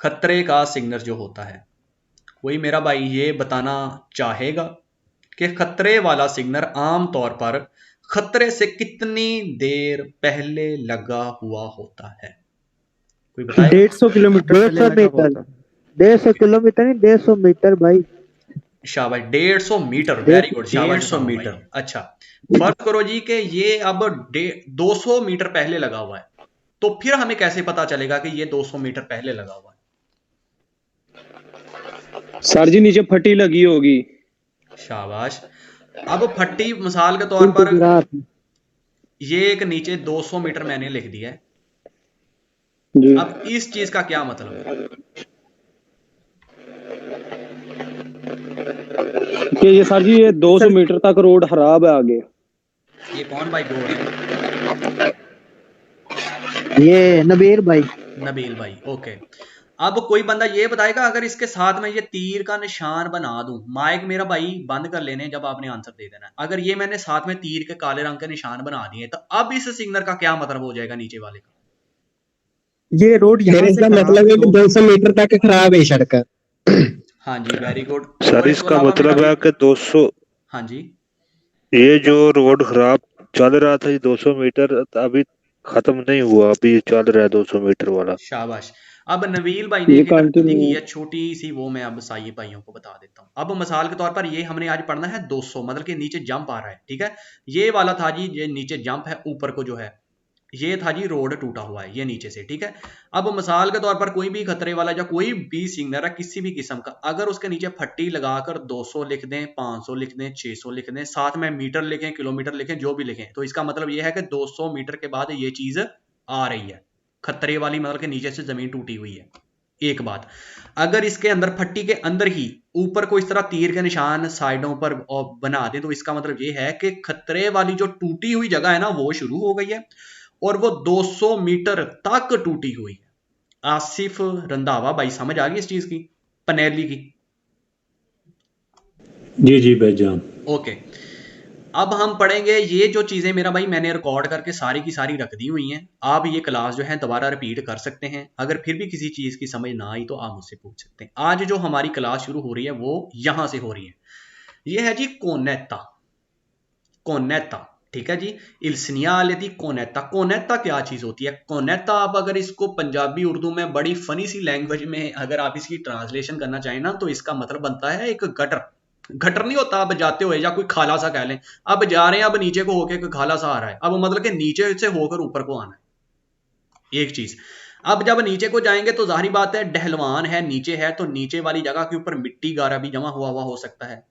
खतरे का सिग्नल जो होता है, कोई मेरा भाई ये बताना चाहेगा कि खतरे वाला सिग्नल आमतौर पर खतरे से कितनी देर पहले लगा हुआ होता है? कोई बताएगा? 150 किलोमीटर डेढ़ पहले सौ लगा हुआ मीटर था। 150 किलोमीटर नहीं, 150 मीटर भाई। शाबाश, 150 मीटर, डेढ़ वेरी गुड, डेढ़ शाबाश सौ बताओ भाई। मीटर अच्छा, फर्ज करो जी कि ये अब 200 मीटर पहले लगा हुआ है, तो फिर हमें कैसे पता चलेगा कि ये 200 मीटर पहले लगा हुआ है? सर जी नीचे फटी लगी होगी। शाबाश। अब फट्टी मिसाल के तौर उल्टी पर, गिरा। ये एक नीचे 200 मीटर मैंने लिख दिया है। जी। अब इस चीज का क्या मतलब है? कि ये सर जी ये 200 सर मीटर तक रोड खराब है आगे। ये कौन भाई बोल रहे हैं? ये नबीर भाई। नबील भाई, ओके। अब कोई बंदा ये बताएगा, अगर इसके साथ में ये तीर का निशान बना दूं, माइक मेरा भाई बंद कर लेने जब आपने आंसर दे देना है, अगर ये मैंने साथ में तीर के काले रंग के निशान बना दिए, तो अब इस सिग्नल का क्या मतलब हो जाएगा नीचे वाले का? ये रोड फिर यहाँ से इसका खराब मतलब है है कि 200 200 मीटर तक खराब है सड़क। हाँ जी, वेरी गुड। सर और इसके इसका अलावा मेरा मतलब भी। है कि 200, हाँ जी। ये जो रोड खराब चल रहा था ये 200 मीटर अभी खत्म नहीं हुआ, अभी चल रहा है 200 मीटर वाला। शाबाश। अब नवील भाई ने ये एक इधर लिखी कंटिन्यू। है छोटी सी, वो मैं अब साई भाइयों को बता देता हूँ। अब मिसाल के तौर पर ये हमने आज पढ़ना है 200, मतलब कि नीचे जंप आ रहा है, ठीक है। ये वाला था जी, ये नीचे जंप है, ऊपर को जो है ये था जी रोड टूटा हुआ है, ये नीचे से, ठीक है। अब मिसाल के तौर पर कोई भी खतरे वाला या कोई भी सिग्नल है किसी भी किस्म का, अगर उसके नीचे फट्टी लगाकर 200 लिख दें, 500 लिख दें, 600 लिख दें, साथ में मीटर लिखें, किलोमीटर लिखें, जो भी लिखें, तो इसका मतलब ये है कि 200 मीटर के बाद ये चीज आ रही है, खतरे वाली, मतलब कि नीचे से जमीन टूटी हुई है। एक बात, अगर इसके अंदर फट्टी के अंदर ही ऊपर को इस तरह तीर के निशान साइडों पर बना दें, तो इसका मतलब ये है कि खतरे वाली जो टूटी हुई जगह है ना, वो शुरू हो गई है और वो 200 मीटर तक टूटी हुई है। आसिफ रंधावा भाई, समझ आ गई इस चीज की, पनेली की? जी जी भाईजान। ओके। अब हम पढ़ेंगे ये जो चीजें मेरा भाई मैंने रिकॉर्ड करके सारी की सारी रख दी हुई हैं, आप ये क्लास जो है दोबारा रिपीट कर सकते हैं। अगर फिर भी किसी चीज की समझ ना आई तो आप मुझसे पूछ सकते हैं। आज जो हमारी क्लास शुरू हो रही है वो यहां से हो रही है। ये है जी कोनेता। कोनेता, ठीक है जी। इल्सनियाल दी कोनेता। कोनेता क्या चीज होती है? कोनेता, आप अगर इसको पंजाबी उर्दू में बड़ी फनी सी लैंग्वेज में अगर आप इसकी ट्रांसलेशन करना चाहें ना, तो इसका मतलब बनता है एक गटर। गटर नहीं होता, अब जाते हुए या कोई खाला सा कह लें, अब जा रहे हैं, अब नीचे को होके कोई खाला सा आ रहा है, अब मतलब कि नीचे से होकर ऊपर को आना है, एक चीज। अब जब नीचे को जाएंगे तो जाहिर बात है ढहलवान है, नीचे है, तो नीचे वाली जगह के ऊपर मिट्टी गारा भी जमा हुआ हुआ हो सकता है,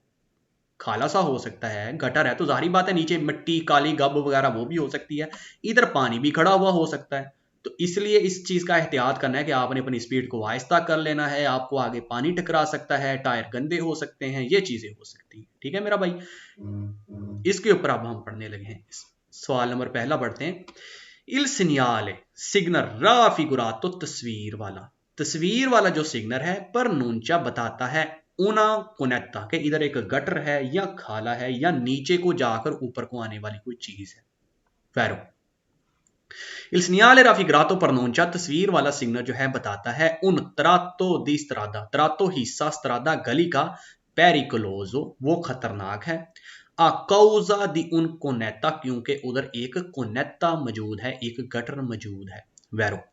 खाला सा हो सकता है। गटर है तो जाहिर बात है नीचे मिट्टी काली गब वगैरह वो भी हो सकती है, इधर पानी भी खड़ा हुआ हो सकता है। तो इसलिए इस चीज का एहतियात करना है कि आपने अपनी स्पीड को आहिस्ता कर लेना है, आपको आगे पानी टकरा सकता है, टायर गंदे हो सकते हैं, ये चीजें हो सकती हैं, ठीक है मेरा भाई। इसके ऊपर अब हम पढ़ने लगे हैं। सवाल नंबर पहला पढ़ते हैं। इल सिग्नल, सिग्नल रा फिगुरातो, तस्वीर वाला, तस्वीर वाला जो सिग्नल है पर नूंचा बताता है ऊना कोनेता के इधर एक गटर है या खाला है या नीचे को जाकर ऊपर को आने वाली कोई चीज है। Vero il segnale raffigurato pronuncia, तस्वीर वाला सिग्नल जो है बताता है उन तरातो दी स्त्रादा, तरातो हिस्सा स्त्रादा गली का, पेरिकोलोजो वो खतरनाक है, आ कौजा दी उन कोनेता क्योंकि उधर एक कोनेता मौजूद है, एक गटर मौजूद है। Vero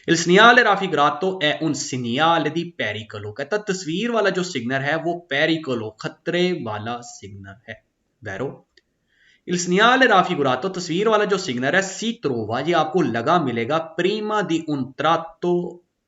il segnale raffigurato è un segnale di pericolo, कहता तस्वीर वाला जो सिग्नल है वो पेरिकोलो खतरे वाला सिग्नल है। वैरो il segnale raffigurato, तस्वीर वाला जो सिग्नल है, सी ट्रोवा, ये आपको लगा मिलेगा प्रीमा दी उन tratto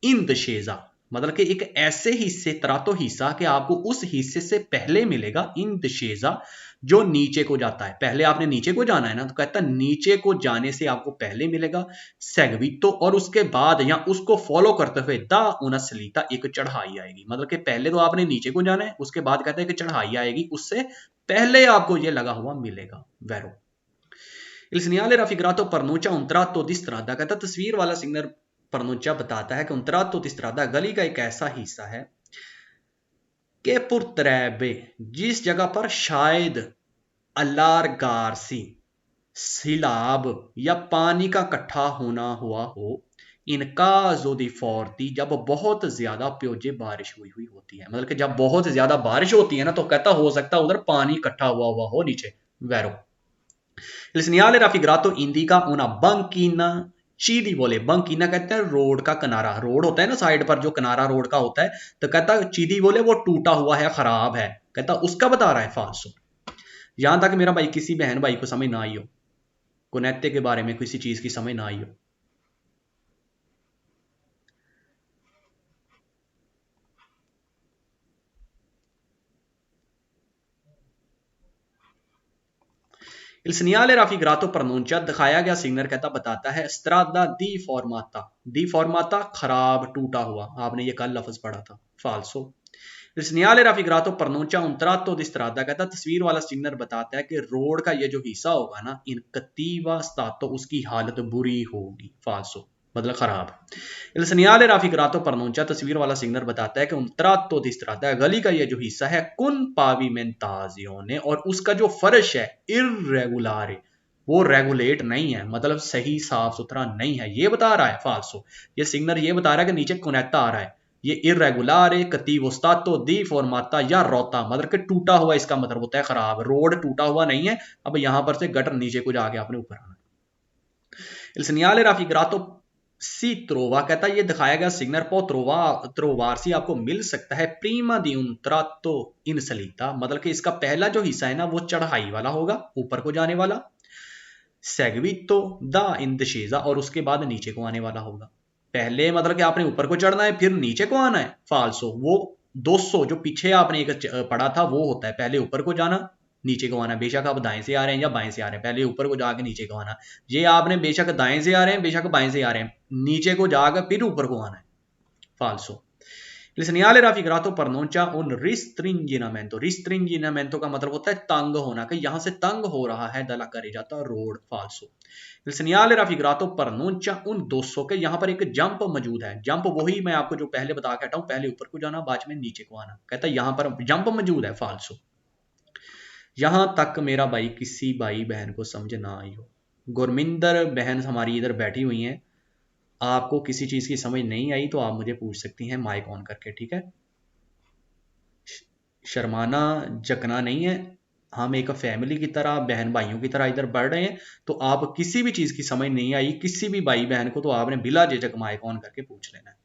in discesa, मतलब कि एक ऐसे हिस्से, तरातो हिस्सा कि आपको उस हिस्से से पहले मिलेगा, इन दिशेजा जो नीचे को जाता है। पहले आपने नीचे को जाना है ना, तो कहता है नीचे को जाने से आपको पहले मिलेगा सेगवितो, और उसके बाद या उसको फॉलो करते हुए दा उनसलीता, एक चढ़ाई आएगी। मतलब कि पहले तो आपने नीचे को जाना है, उसके बाद कहते हैं कि चढ़ाई आएगी, उससे पहले आपको ये लगा हुआ मिलेगा। Vero il segnale raffigurato pronuncia un tratto di strada, कहता तस्वीर वाला सिग्नल प्रनोचा बताता है कि un tratto di strada गली का एक ऐसा हिस्सा है कि पुरतरैबे, जिस जगह पर शायद अलारगारसी, सैलाब या पानी का इकट्ठा होना हुआ हो, इनका जोदी फोर्ती जब बहुत ज्यादा प्योजे बारिश हुई हुई होती है, मतलब कि जब बहुत ज्यादा बारिश होती है ना, तो कहता हो सकता है उधर पानी इकट्ठा हुआ हो नीचे। Vero il segnale raffigurato indica una banchina चीदी बोले। बंकीना कहते हैं रोड का किनारा, रोड होता है ना साइड पर जो किनारा रोड का होता है, तो कहता चीदी बोले वो टूटा हुआ है, खराब है, कहता उसका बता रहा है फाल्सो। यहां तक मेरा भाई किसी बहन भाई को समझ ना आई हो, कोनेते के बारे में किसी चीज की समझ ना आई हो, Il segnale raffigurato pronuncia दिखाया गया सिग्नल कहता बताता है strada दी फॉर्माता खराब टूटा हुआ, आपने ये कल लफ्ज पढ़ा था, फाल्सो। Il segnale raffigurato pronuncia un tratto di strada कहता तस्वीर वाला सिग्नल बताता है कि रोड का ये जो हिस्सा होगा ना, इन कतीवा स्तातो उसकी हालत बुरी होगी, फाल्सो मतलब खराब। Il segnale raffigurato pronuncia तस्वीर वाला सिग्नल बताता है कि un tratto di strada गली का ये जो हिस्सा है con pavimentazione और उसका जो फर्श है irregolare वो रेगुलेट नहीं है, मतलब सही साफ सुथरा नहीं है, ये बता रहा है फाल्सो। ये सिग्नल ये बता रहा है कि नीचे कोनेटा आ रहा है, ये इरेगुलारे कतीवो स्तातो दी फॉर्माता या रोता मतलब कि टूटा हुआ, इसका मतलब होता है खराब, रोड टूटा हुआ नहीं है। अब यहां पर से गटर नीचे को जाके आपने ऊपर आना। Il segnale raffigurato सी त्रोवा कहता है ये दिखाया गया सिग्नल पो त्रोवारसी आपको मिल सकता है प्रीमा दी उन त्रातो इन सलीता, मतलब कि इसका पहला जो हिस्सा है ना वो चढ़ाई वाला होगा, ऊपर को जाने वाला, सेगवितो दा इन दशेजा और उसके बाद नीचे को आने वाला होगा। पहले मतलब कि आपने ऊपर को चढ़ना है फिर नीचे को आना है, फाल्सो। वो 200 जो पीछे आपने एक पढ़ा था वो होता है पहले ऊपर को जाना नीचे को आना, बेशक आप दाएं से आ रहे हैं या बाएं से आ रहे हैं, पहले ऊपर को जाके नीचे को आना। ये आपने बेशक दाएं से आ रहे हैं बेशक बाएं से आ रहे हैं, नीचे को जाकर फिर ऊपर को आना है, फाल्सो। Il segnale raffigurato pronuncia un restringimento, restringimento का मतलब होता है तंग होना, कि यहां से तंग हो रहा है दला करे जाता road, फाल्सो। Il segnale raffigurato pronuncia un 200 के यहाँ पर एक जंप मौजूद है, जंप वही मैं आपको जो पहले बता के हटा हूं, पहले ऊपर को जाना बाद में नीचे को आना, कहता है यहां पर जंप मौजूद है, फाल्सो। यहां तक मेरा भाई किसी भाई बहन को समझ ना आई हो, गुरमिंदर बहन हमारी इधर बैठी हुई हैं, आपको किसी चीज की समझ नहीं आई तो आप मुझे पूछ सकती हैं माइक ऑन करके, ठीक है। शर्माना जकना नहीं है, हम एक फैमिली की तरह बहन भाइयों की तरह इधर बढ़ रहे हैं, तो आप किसी भी चीज की समझ नहीं आई किसी भी भाई बहन को तो आपने बिला झिझक माइक ऑन करके पूछ लेना है।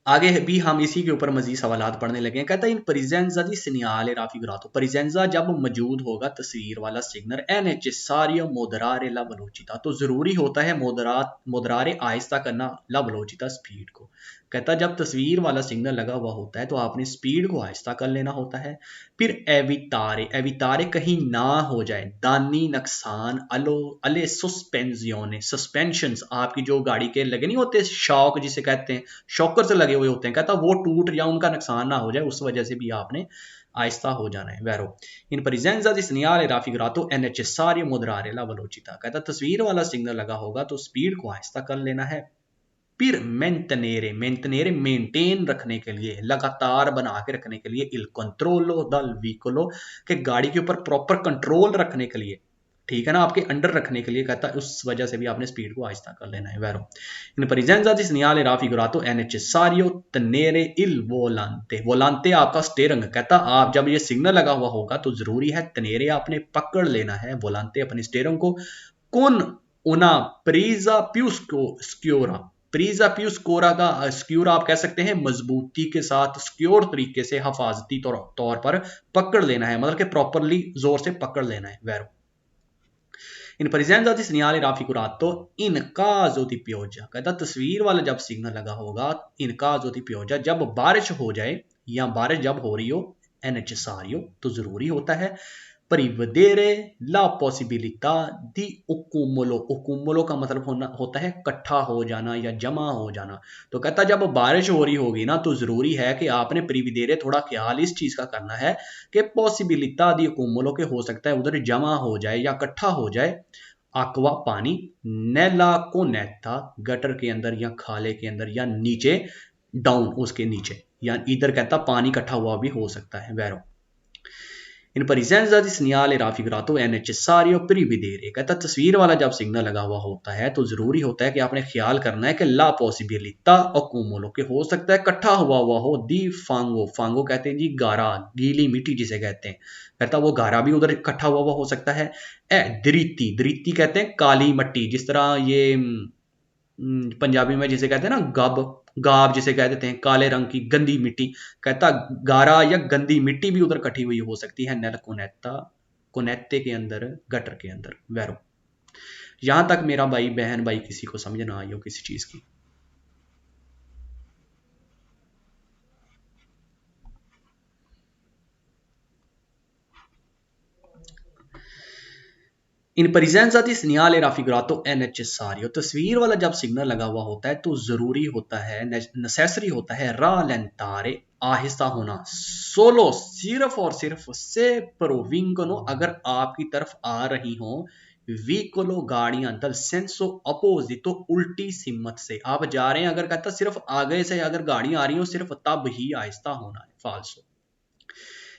आगे भी हम इसी के ऊपर मजीद सवालात पढ़ने लगे हैं। कहता है इन परिजेंजा दी सिग्नल राफिगुरातो, परिजेंजा जब मौजूद होगा तस्वीर वाला सिग्नल ए नेसेसारियो मोदरारे ला वेलोसिटा, तो जरूरी होता है मोदरारे आहिस्ता करना ला वेलोसिटा स्पीड को। कहता है जब तस्वीर वाला सिग्नल लगा हुआ होता है तो आपने स्पीड को आहिस्ता कर लेना होता है। फिर एवितारे, एवितारे कहीं ना हो जाए, दानी नुकसान अलो अले सस्पेंजियोने, सस्पेंशंस आपकी जो गाड़ी के लगे नहीं होते शॉक जिसे कहते हैं, शॉकर से लगे हुए होते हैं, कहता वो टूट या उनका नुकसान ना हो जाए, उस वजह से भी आपने आहिस्ता हो जाना है। वैरो इन presenza di segnale raffigurato è necessario moderare la velocità, कहता तस्वीर वाला सिग्नल लगा होगा तो स्पीड को आहिस्ता कर लेना है। फिर मेंटेनेरे, मेंटेनेरे मेंटेन रखने के लिए, लगातार बना के रखने के लिए, il controllo dal vicolo के गाड़ी के ऊपर प्रॉपर कंट्रोल रखने के लिए, ठीक है ना, आपके अंडर रखने के लिए, कहता है उस वजह से भी आपने स्पीड को आहिस्ता कर लेना है। वैरो इन presenza di segnale raffigurato è necessario tenere il volante, volante आपका स्टीयरिंग, कहता आप जब ये सिग्नल लगा हुआ होगा तो जरूरी है तनेरे आपने पकड़ लेना है, वोलांते अपने स्टीयरिंग को, con una presa più sicura, प्रीजा प्यू स्कोरा का स्क्यूरा आप कह सकते हैं मजबूती के साथ सिक्योर तरीके से हफाजती तौर पर पकड़ लेना है, मतलब कि प्रॉपरली जोर से पकड़ लेना है। Vero in presenza di segnale raffigurato in caso di pioggia, कहता तस्वीर वाला जब सिग्नल लगा होगा in caso di pioggia जब बारिश हो जाए या बारिश जब हो रही हो, è necessario तो जरूरी होता है, prevedere la possibilità di accumulo, accumulo का मतलब होता है इकट्ठा हो जाना या जमा हो जाना, तो कहता जब बारिश हो रही होगी ना तो जरूरी है कि आपने प्रीविदेरे थोड़ा ख्याल इस चीज का करना है कि पॉसिबिलिटा दी accumulo के हो सकता है उधर जमा हो जाए या इकट्ठा हो जाए, aqua पानी, nella cunetta गटर के अंदर या खाले के अंदर या नीचे डाउन उसके नीचे, या इधर कहता पानी इकट्ठा हुआ भी हो सकता है। Vero in presenza di segnale raffigurato è necessario prevedere, कहता तस्वीर वाला जब सिग्नल लगा हुआ होता है तो जरूरी होता है कि आपने ख्याल करना है कि ला पॉसिबिलिटा अक्यूमुलो, कि हो सकता है इकट्ठा हुआ हो दी फांगो, फांगो कहते हैं जी गारा, गीली मिट्टी जिसे कहते हैं, कहता वो गारा भी उधर इकट्ठा हुआ हो सकता है। ए दरीती, दरीती कहते हैं काली मट्टी, जिस तरह ये पंजाबी में जिसे कहते हैं ना गब, गाब जिसे कह देते हैं, काले रंग की गंदी मिट्टी, कहता गारा या गंदी मिट्टी भी उधर इकट्ठी हुई हो सकती है नल कोनेता, कोनेते के अंदर, गटर के अंदर, वैरो। यहां तक मेरा भाई बहन भाई किसी को समझ ना आई हो किसी चीज की। इन presenza di segnale raffigurato è necessario, तस्वीर वाला जब सिग्नल लगा हुआ होता है तो जरूरी होता है, नेसेसरी होता है rallentare, आहिस्ता होना, सोलो सिर्फ और सिर्फ से provincono, अगर आपकी तरफ आ रही हो, व्हीकलो गाड़ियां दल सेंसो अपोजिटो, उल्टी सिमत से आप जा रहे हैं, अगर कहता सिर्फ आगे से अगर गाड़ियां आ रही हो सिर्फ तब ही आहिस्ता होना है, फाल्सो।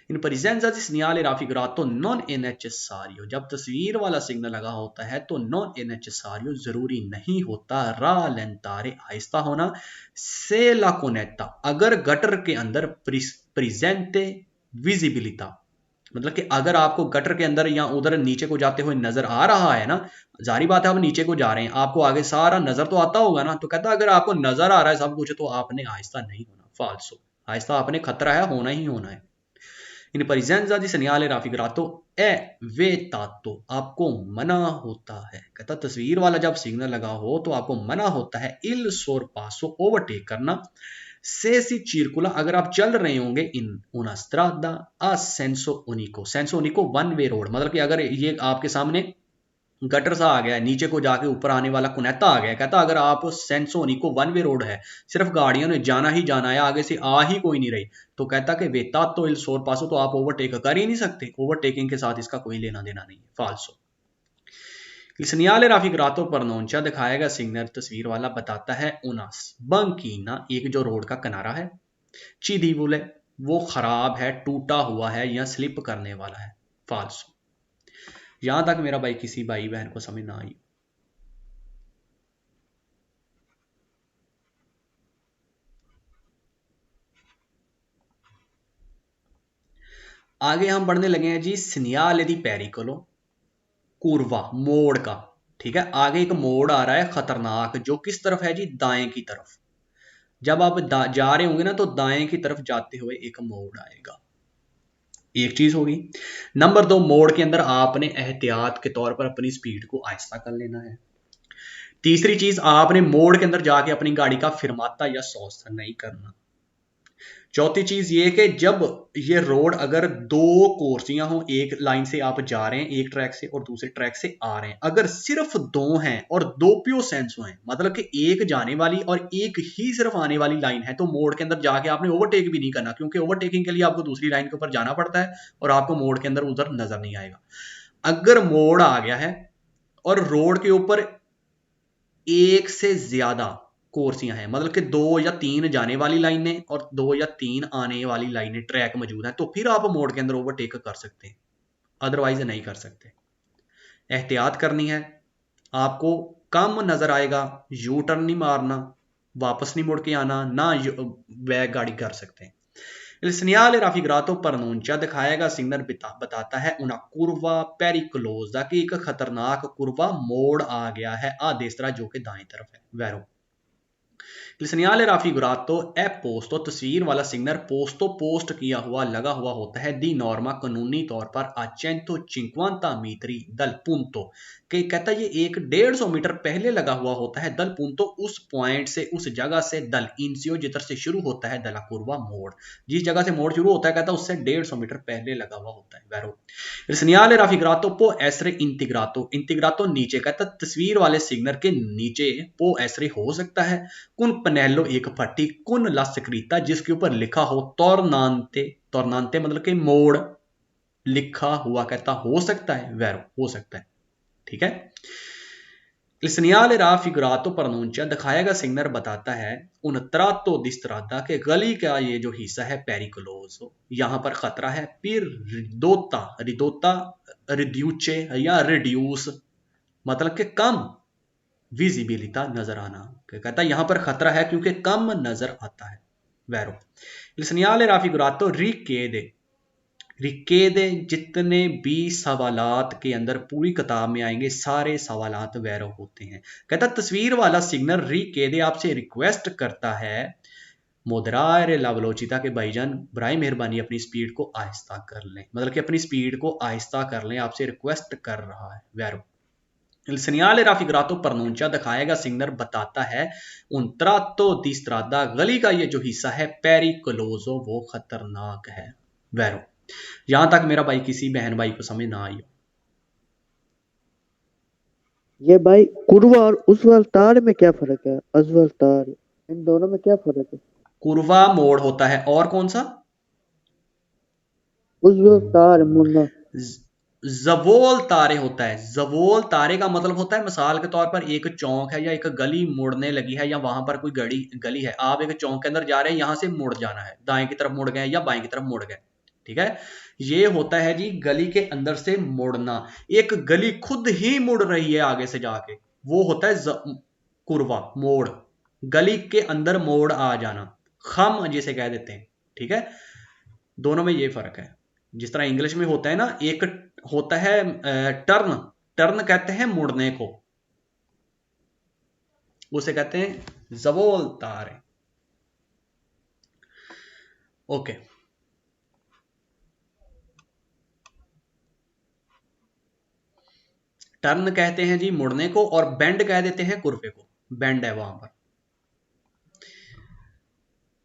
इन presenza di segnale raffigurato non è necessario, जब तस्वीर वाला सिग्नल लगा होता है तो non è necessario, जरूरी नहीं होता, rallentare, आहिस्ता होना, se la cunetta, अगर गटर के अंदर presente visibilità, मतलब कि अगर आपको गटर के अंदर या उधर नीचे को जाते हुए नजर आ रहा है ना, जारी बात है आप नीचे को जा रहे हैं, आपको आगे सारा नजर तो आता होगा ना, तो कहता अगर आपको नजर आ रहा है सब कुछ तो आपने आहिस्ता नहीं होना, फाल्सो, आहिस्ता आपने खतरा है, होना ही होना है। इन presenza di segnale raffigurato è vietato, आपको मना होता है, कहता तस्वीर वाला जब सिग्नल लगा हो तो आपको मना होता है il sorpasso, ओवरटेक करना, से सी चिरकुला, अगर आप चल रहे होंगे इन una strada a senso unico, senso unico one way road, मतलब कि अगर ये आपके सामने गटर सा आ गया है, नीचे को जाके ऊपर आने वाला कुनेता आ गया, कहता अगर आप सेंसोनी को वन वे रोड है, सिर्फ गाड़ियों ने जाना ही जाना है, आगे से आ ही कोई नहीं रही, तो कहता कि वेता तो इल सोर पासो, तो आप ओवरटेक कर ही नहीं सकते, ओवरटेकिंग के साथ इसका कोई लेना देना नहीं है, फाल्सो। Il segnale raffigurato pronuncia, दिखाया गया सिग्नल तस्वीर वाला बताता है उनास बंकीना, एक जो रोड का किनारा है, चीदी बुले, वो खराब है, टूटा हुआ है या स्लिप करने वाला है, फाल्सो। यहां तक मेरा भाई किसी भाई बहन को समझ ना आई। आगे हम पढ़ने लगे हैं जी segnale di pericolo, कुर्वा, मोड़ का, ठीक है, आगे एक मोड़ आ रहा है खतरनाक, जो किस तरफ है जी, दाएं की तरफ, जब आप जा रहे होंगे ना तो दाएं की तरफ जाते हुए एक मोड़ आएगा, एक चीज होगी। नंबर 2, मोड़ के अंदर आपने एहतियात के तौर पर अपनी स्पीड को आहिस्ता कर लेना है। तीसरी चीज, आपने मोड़ के अंदर जाके अपनी गाड़ी का फिरमाता या सौस्था नहीं करना। चौथी चीज ये कि जब ये रोड अगर दो कोर्सियां हो, एक लाइन से आप जा रहे हैं एक ट्रैक से और दूसरे ट्रैक से आ रहे हैं, अगर सिर्फ दो हैं और दो प्यो सेंसो हैं, मतलब कि एक जाने वाली और एक ही सिर्फ आने वाली लाइन है, तो मोड़ के अंदर जाके आपने ओवरटेक भी नहीं करना, क्योंकि ओवरटेकिंग के लिए आपको दूसरी लाइन के ऊपर जाना पड़ता है और आपको मोड़ के अंदर उधर नजर नहीं आएगा। अगर मोड़ आ गया है और रोड के ऊपर एक से ज्यादा कोर्सियां हैं, मतलब कि 2 या 3 जाने वाली लाइनें और 2 या 3 आने वाली लाइनें ट्रैक मौजूद है, तो फिर आप मोड़ के अंदर ओवरटेक कर सकते हैं, अदरवाइज नहीं कर सकते। एहतियात करनी है, आपको कम नजर आएगा, यू टर्न नहीं मारना, वापस नहीं मुड़ के आना, ना बैक गाड़ी कर सकते हैं। Il segnale raffigurato pronuncia, दिखाया गया सिग्नल बताता है una curva pericolosa, कि एक खतरनाक कुर्वा मोड़ आ गया है आ destra, जो कि दाएं तरफ है, Vero. Il segnale raffigurato è posto, तस्वीर वाला सिग्नल पोस्ट किया हुआ लगा हुआ होता है, दी नॉर्मा, कानूनी तौर पर a 150 मीटरी दल punto, कि कहता ये 150 मीटर पहले लगा हुआ होता है, दल punto, उस पॉइंट से, उस जगह से, दल इंसियो, जिधर से शुरू होता है दला कुर्वा मोड़, जिस जगह से मोड़ शुरू होता है कहता उससे 150 मीटर पहले लगा हुआ होता है, Vero. Il segnale raffigurato può essere integrato, इंटीग्रातो नीचे, कहता तस्वीर वाले सिग्नल के नीचे पो एसरे हो सकता है, कुन पनेलो, एक पट्टी, कुन ला स्क्रीता, जिसके ऊपर लिखा हो तोरनांते, तोरनांते मतलब कि मोड़ लिखा हुआ, कहता हो सकता है, वैरो, हो सकता है, ठीक है। Il segnale raffigurato pronuncia दिखाएगा सिग्नल बताता है un tratto di strada के गली का ये जो हिस्सा है pericoloso, यहाँ पर खतरा है। फिर रिदोता रिड्यूचे या रिड्यूस मतलब कि कम, विजिबिलिटा नजर आना, कहता है यहाँ पर खतरा है क्योंकि कम नजर आता है। वैरो il segnale raffigurato रिकेदे जितने भी सवालात के अंदर पूरी किताब में आएंगे सारे सवालात वैरो होते हैं। कहता तस्वीर वाला सिग्नल रिकेदे आपसे रिक्वेस्ट करता है मोदरार लावलोचिता के भाईजान बराए मेहरबानी अपनी स्पीड को आहिस्ता कर लें, मतलब कि अपनी स्पीड को आहिस्ता कर लें, आपसे रिक्वेस्ट कर रहा है। Vero Il segnale raffigurato pronuncia दिखाएगा सिग्नल बताता है un tratto di strada गली का ये जो हिस्सा है pericoloso वो खतरनाक है। वैरो यहां तक मेरा भाई किसी बहन भाई को समझ ना आई हो? ये भाई कुरवा और उज्ज्वल तार में क्या फर्क है? उज्ज्वल तार, इन दोनों में क्या फर्क है? कुरवा मोड़ होता है और कौन सा? उज्ज्वल तार मुन्ना। जवोल तारे होता है। जवोल तारे का मतलब होता है मिसाल के तौर पर एक चौक है या एक गली मुड़ने लगी है या वहां पर कोई गली है, आप एक चौक के अंदर जा रहे हैं, यहां से मुड़ जाना है, दाएं की तरफ मुड़ गए या बाएं की तरफ मुड़ गए, ठीक है। ये होता है जी गली के अंदर से मुड़ना। एक गली खुद ही मुड़ रही है आगे से जाके, वो होता है कुरवा मोड़, गली के अंदर मोड़ आ जाना, खम जिसे कह देते हैं, ठीक है। दोनों में ये फर्क है। जिस तरह इंग्लिश में होता है ना, एक होता है टर्न, टर्न कहते हैं मुड़ने को, उसे कहते हैं जवोल तारे। ओके, टर्न कहते हैं जी मुड़ने को और बेंड कह देते हैं कुर्वे को, बेंड है वहां पर।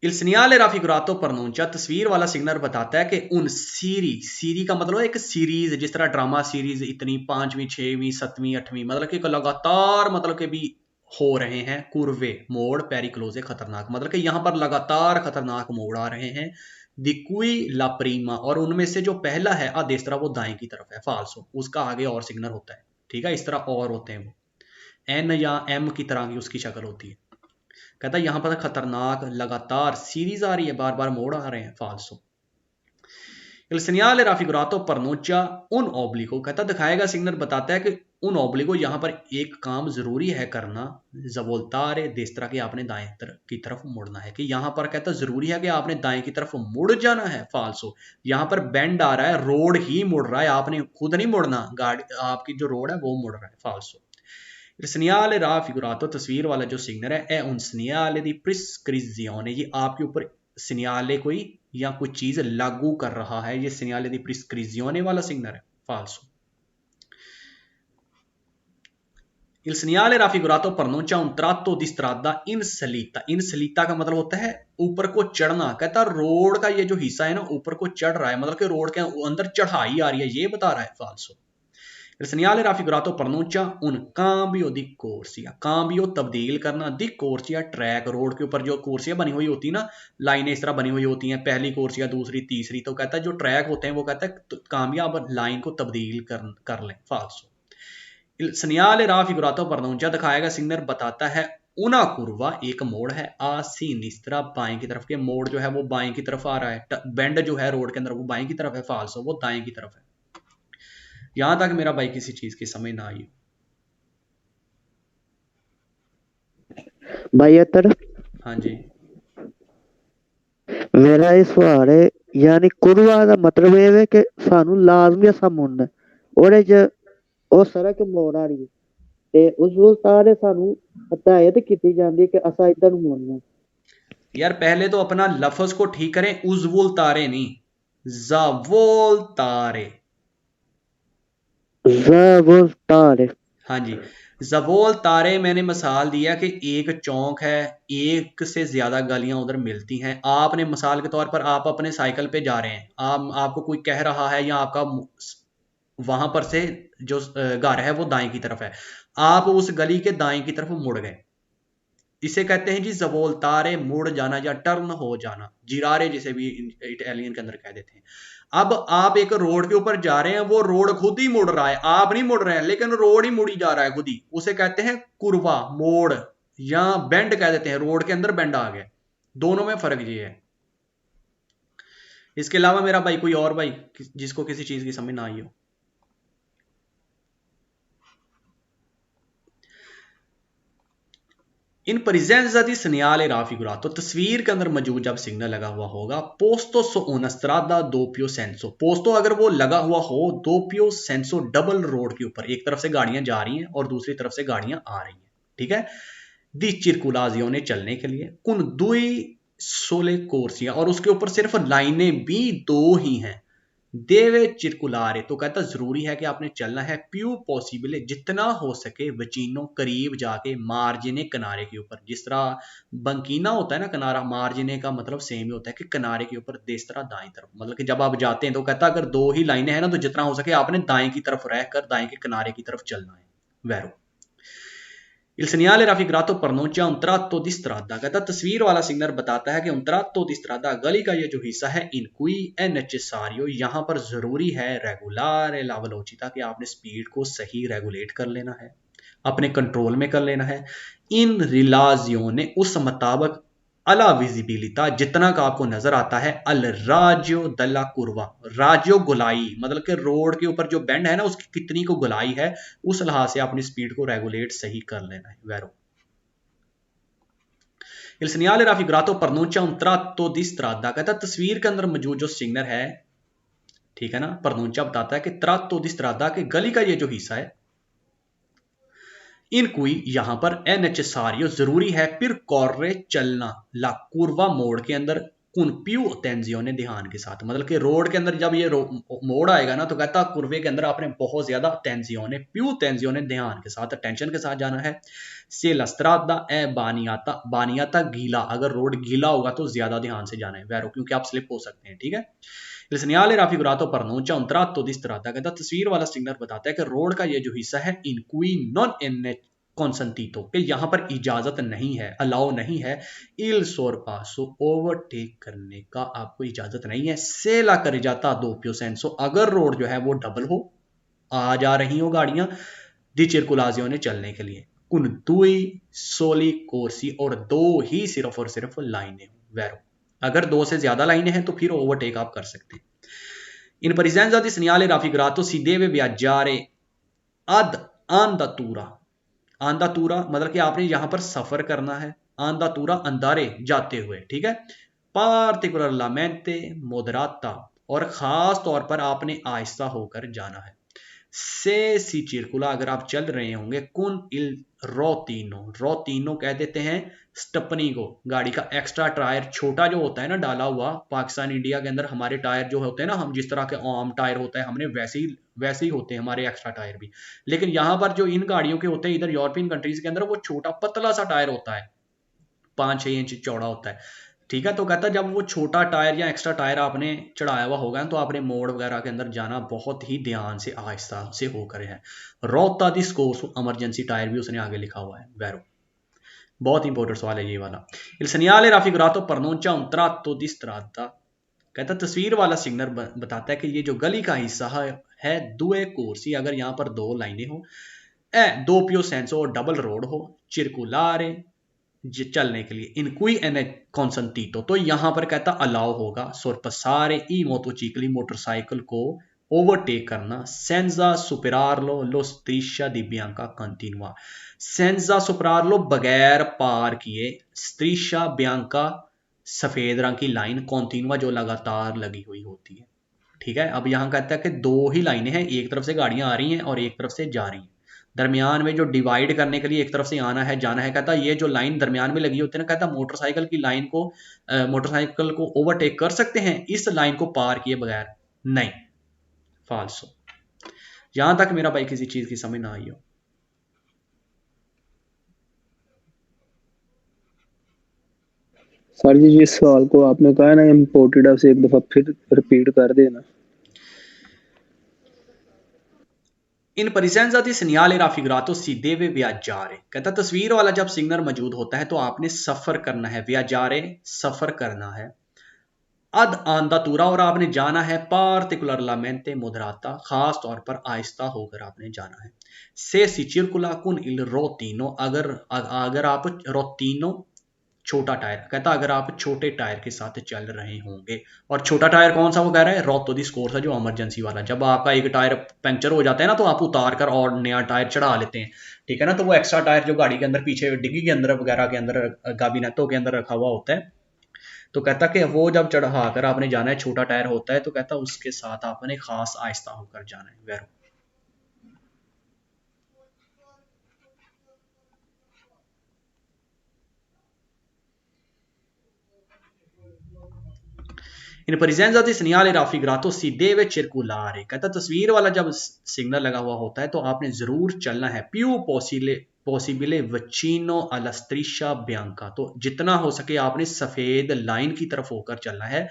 Il segnale raffigurato pronuncia तस्वीर वाला सिग्नल बताता है कि उन सीरी का मतलब है एक सीरीज, जिस तरह ड्रामा सीरीज इतनी 5वीं 6वीं 7वीं 8वीं मतलब कि लगातार मतलब कि भी हो रहे हैं कुर्वे मोड़ पेरिक्लोजे खतरनाक, मतलब कि यहां पर लगातार खतरनाक मोड़ आ रहे हैं। दिकुई ला प्रीमा और उनमें से जो पहला है आ देस्त्रा वो दाएं की तरफ है, फाल्सो, उसका आगे और सिग्नल होता है, ठीक है। इस तरह और होते हैं, वो एन या एम की तरह की उसकी शक्ल होती है। कहता है यहां पर खतरनाक लगातार सीरीज आ रही है, बार बार मोड़ आ रहे हैं, फाल्सो। Il segnale raffigurato pronuncia un obbligo, कहता दिखाएगा सिग्नल बताता है कि उन ओब्लिगो यहां पर एक काम जरूरी है करना, जवोल्तारे देस्त्रा के आपने दाएं की तरफ मुड़ना है, कि यहां पर कहता जरूरी है कि आपने दाएं की तरफ मुड़ जाना है, फाल्सो। यहां पर बेंड आ रहा है, रोड ही मुड़ रहा है, आपने खुद नहीं मुड़ना, गाड़ी आपकी जो रोड है वो मुड़ रहा है, फाल्सो। Il segnale raffigurato तस्वीर वाला जो सिग्नल है un segnale di prescrizione, ये आपके ऊपर सिग्नले कोई या कोई चीज लागू कर रहा है, ये segnale di prescrizione वाला सिग्नल है, फाल्सो। Il segnale raffigurato pronuncia un tratto di strada in salita, in salita का मतलब होता है ऊपर को चढ़ना, कहता रोड का ये जो हिस्सा है ना ऊपर को चढ़ रहा है, मतलब कि रोड के अंदर चढ़ाई आ रही है, ये बता रहा है, फाल्सो। Il segnale raffigurato pronuncia un cambio di corsia, cambio तब्दील करना, di corsia ट्रैक, रोड के ऊपर जो कोर्सिया बनी हुई होती है ना, लाइनें इस तरह बनी हुई होती हैं, पहली कोर्सिया दूसरी तीसरी, तो कहता है जो ट्रैक होते हैं वो कहता है कामयाब लाइन को तब्दील कर लें, फाल्सो। Il segnale raffigurato pronuncia दिखाएगा सिग्नल बताता है उना कुर्वा एक मोड़ है, आ सिनिस्त्रा बाएं की तरफ के, मोड़ जो है वो बाएं की तरफ आ रहा है, बेंड जो है रोड के अंदर वो बाएं की तरफ है, फाल्सो वो दाएं की तरफ है। यहां तक मेरा भाई किसी चीज की समझ ना आई? भाई अतर हाँ जी, मेरा ये सवाल है, यानी कुरवा का मतलब ये है कि सानू लाजमी असा मुड़ना और ज ਉਹ ਸੜਕ ਮੋੜ ਆ ਰਹੀ ਹੈ ਤੇ ਉਸ ਸਾਰੇ ਸਾਨੂੰ ਹਦਾਇਤ ਕੀਤੀ ਜਾਂਦੀ ਹੈ ਕਿ ਅਸਾਂ ਇਧਰ ਨੂੰ ਮੁੜਨਾ। यार पहले तो अपना लफ्ज को ठीक करें, उजवुल तारे नहीं, जावोल तारे। ज़वोल तारे, हाँ जी, जवोल तारे मैंने मिसाल दिया कि एक चौक है, एक से ज्यादा गलियां उधर मिलती हैं, आपने मिसाल के तौर पर आप अपने साइकिल पे जा रहे हैं, आपको कोई कह रहा है या आपका वहां पर से जो घर है वो दाएं की तरफ है, आप उस गली के दाएं की तरफ मुड़ गए, इसे कहते हैं जी जवोल्तारे, मुड़ जाना या टर्न हो जाना, जिरारे जिसे भी इटालियन के अंदर कह देते हैं। अब आप एक रोड के ऊपर जा रहे हैं, वो रोड खुद ही मुड़ रहा है, आप नहीं मुड़ रहे हैं, लेकिन रोड ही मुड़ी जा रहा है खुद ही, उसे कहते हैं कुर्वा, मोड़, या बेंड कह देते हैं, रोड के अंदर बेंड आ गया। दोनों में फर्क ये है। इसके अलावा मेरा भाई कोई और भाई जिसको किसी चीज की समझ ना आई हो? इन presenza di segnale raffigurato, तो तस्वीर के अंदर मौजूद जब सिग्नल लगा हुआ होगा, पोस्तो सो una strada doppio senso, पोस्तो अगर वो लगा हुआ हो doppio senso डबल रोड के ऊपर, एक तरफ से गाड़ियां जा रही हैं और दूसरी तरफ से गाड़ियां आ रही हैं, ठीक है, दी circulazione चलने के लिए, कुन दुई सोले कोर्सिया, और उसके ऊपर सिर्फ लाइनें भी दो ही हैं, देवे चिरकुलारे, तो कहता जरूरी है कि आपने चलना है प्यू पॉसिबल, जितना हो सके वचीनो, करीब जाके, मार्जिने किनारे के ऊपर, जिस तरह बंकीना होता है ना किनारा, मार्जिने का मतलब सेम ही होता है कि किनारे के ऊपर, देस तरह दाएं तरफ, मतलब कि जब आप जाते हैं तो कहता अगर दो ही लाइनें हैं ना तो जितना हो सके आपने दाएं की तरफ रहकर दाएं के किनारे की तरफ चलना है। Vero Il segnale raffigurato pronuncia un tratto di strada, कहता तस्वीर वाला सिग्नल बताता है कि un tratto di strada, गली का ये जो हिस्सा है, in cui è necessario, यहाँ पर जरूरी है, regolare la velocità, कि आपने स्पीड को सही रेगुलेट कर लेना है, अपने कंट्रोल में कर लेना है, in relazione, उस मुताबिक, अला विजिबिलिटा, जितना का आपको नजर आता है, अल राजो दला कुर्वा, राजो गुलाई, मतलब कि रोड के ऊपर जो बेंड है ना उसकी कितनी को गुलाई है, उस लिहाज से अपनी स्पीड को रेगुलेट सही कर लेना है। Vero Il segnale raffigurato pronuncia un tratto di strada, कहता तस्वीर के अंदर मौजूद जो सिग्नल है, ठीक है ना, प्रनोंचा बताता है कि tratto di strada, के गली का ये जो हिस्सा है, इन कोई यहां पर ए नेसेसारियो, जरूरी है, फिर कॉर्रे चलना, ला कुर्वा, मोड़ के अंदर, कुन पियो तेंजियोने, ध्यान के साथ, मतलब कि रोड के अंदर जब ये मोड़ आएगा ना तो कहता कुर्वे के अंदर आपने बहुत ज्यादा तेंजियोने, पियो तेंजियोने, ध्यान के साथ, टेंशन के साथ जाना है। से लस्त्रादा ए बानियाता, बानियाता गीला, अगर रोड गीला होगा तो ज्यादा ध्यान से जाना है वैरो, क्योंकि आप स्लिप हो सकते हैं, ठीक है। Il segnale raffigurato pronuncia un tratto di strada, कहता तस्वीर वाला सिग्नल बताता है कि रोड का ये जो हिस्सा है, in cui non è consentito, कि यहाँ पर इजाजत नहीं है, अलाउ नहीं है, il sorpasso, ओवरटेक करने का आपको इजाजत नहीं है, से ला कर जाता doppio senso, अगर रोड जो है वो डबल हो, आ जा रही हो गाड़ियां, दी circolazione चलने के लिए, कुन दुई सोली कोर्सी, और दो ही सिर्फ और सिर्फ लाइनें, वैरो, अगर दो से ज्यादा लाइनें हैं तो फिर ओवरटेक आप कर सकते हैं। इन presenza di segnale raffigurato si deve viaggiare ad andatura, आंदातूरा मतलब कि आपने यहां पर सफर करना है, आंदातूरा अंधारे जाते हुए, ठीक है, पार्टिकुलरमेंटे मोदराता, और खास तौर पर आपने आहिस्ता होकर जाना है। से सी चिरकुला, अगर आप चल रहे होंगे, कुन इल रोतीनो, रोतीनो कह देते हैं स्टपनी को, गाड़ी का एक्स्ट्रा टायर छोटा जो होता है ना डाला हुआ, पाकिस्तान इंडिया के अंदर हमारे टायर जो होते हैं ना, हम जिस तरह के आम टायर होता है हमने वैसे ही होते हैं हमारे एक्स्ट्रा टायर भी, लेकिन यहाँ पर जो इन गाड़ियों के होते हैं इधर यूरोपियन कंट्रीज के अंदर, वो छोटा पतला सा टायर होता है, 5-6 इंच चौड़ा होता है, ठीक है। तो कहता है जब वो छोटा टायर या एक्स्ट्रा टायर आपने चढ़ाया हुआ होगा तो आपने मोड़ वगैरह के अंदर जाना बहुत ही ध्यान से, आहिस्ता से होकर है। रोता दी स्कोर्स, इमरजेंसी टायर भी उसने आगे लिखा हुआ है, वैरो, बहुत इंपॉर्टेंट सवाल है ये वाला। Il segnale raffigurato pronuncia un tratto di strada, कहता तस्वीर वाला सिग्नल बताता है कि ये जो गली का हिस्सा है दुए कोर्सी, अगर यहाँ पर दो लाइनें हो, ए दोपियो सेंसो, डबल रोड हो, चिरकुलारे, चलने के लिए, इन कोई एन कॉन्संटीटो, तो यहां पर कहता अलाउ होगा, सोरपसारे ई मोटोचिकली, मोटरसाइकिल को ओवरटेक करना, सेंजा सुपरारलो लो स्त्रीशा दी बियांका कंटिन्यूआ, सेंजा सुपरारलो बगैर पार किए, स्त्रीशा बियांका सफेद रंग की लाइन, कॉन्टिन्यूआ जो लगातार लगी हुई होती है, ठीक है। अब यहां कहता है कि दो ही लाइनें हैं, एक तरफ से गाड़ियां आ रही हैं और एक तरफ से जा रही हैं, दरमियान में जो डिवाइड करने के लिए एक तरफ से आना है जाना है, कहता ये जो लाइन दरमियान में लगी होती है ना, कहता मोटरसाइकिल की लाइन को, मोटरसाइकिल को ओवरटेक कर सकते हैं इस लाइन को पार किए बगैर, नहीं, फाल्सो। यहां तक मेरा भाई किसी चीज की समझ ना आई हो? सर जी जिस सवाल को आपने कहा ना इम्पोर्टेड, से एक दफा फिर रिपीट कर देना। इन presenza di segnale raffigurato si deve viaggiare। कहता तस्वीर वाला जब सिग्नल मौजूद होता है तो आपने सफर करना है, viaggiare सफर करना है, ad andatura और आपने जाना है, particolarmente moderata खास तौर पर आहिस्ता होकर आपने जाना है, se si circola con il rotino अगर आप रोटीनो छोटा टायर, कहता अगर आप छोटे टायर के साथ चल रहे होंगे। और छोटा टायर कौन सा, वो कह रहा है रोतो दी स्कोर, जो इमरजेंसी वाला, जब आपका एक टायर पंक्चर हो जाता है ना तो आप उतार कर और नया टायर चढ़ा लेते हैं, ठीक है ना, तो वो एक्स्ट्रा टायर जो गाड़ी के अंदर पीछे डिग्गी के अंदर वगैरह के अंदर गाबीनेटों के अंदर रखा हुआ होता है, तो कहता कि वो जब चढ़ा कर आपने जाना है, छोटा टायर होता है, तो कहता उसके साथ आपने खास आहिस्ता होकर जाना है, वैरो। इन presenza di segnale raffigurato si deve circolare, कहता तस्वीर वाला जब सिग्नल लगा हुआ होता है तो आपने जरूर चलना है, più possibile vicino alla striscia bianca, तो जितना हो सके आपने सफेद लाइन की तरफ होकर चलना है,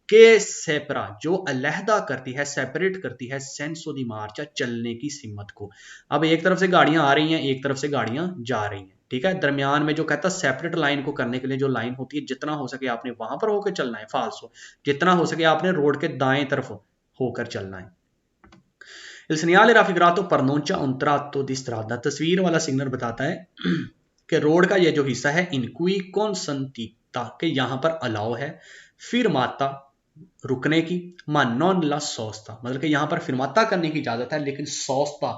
के सेपरा जो अलहदा करती है, सेपरेट करती है, सेंसो दी मार्चा चलने की सिमत को। अब एक तरफ से गाड़ियां आ रही हैं, एक तरफ से गाड़ियां जा रही हैं, ठीक है, दरमियान में जो कहता सेपरेट लाइन को करने के लिए जो लाइन होती है, जितना हो सके आपने वहां पर होकर चलना है, फाल्सो जितना हो सके आपने रोड के दाएं तरफ होकर चलना है। Il segnale raffigurato pronuncia un tratto di strada, तस्वीर वाला सिग्नल बताता है कि रोड का ये जो हिस्सा है, in cui consentita के यहाँ पर अलाउ है, फिरमाता रुकने की, मा नॉन ला सोस्ता मतलब कि यहाँ पर फिरमाता करने की इजाजत है, लेकिन सोस्ता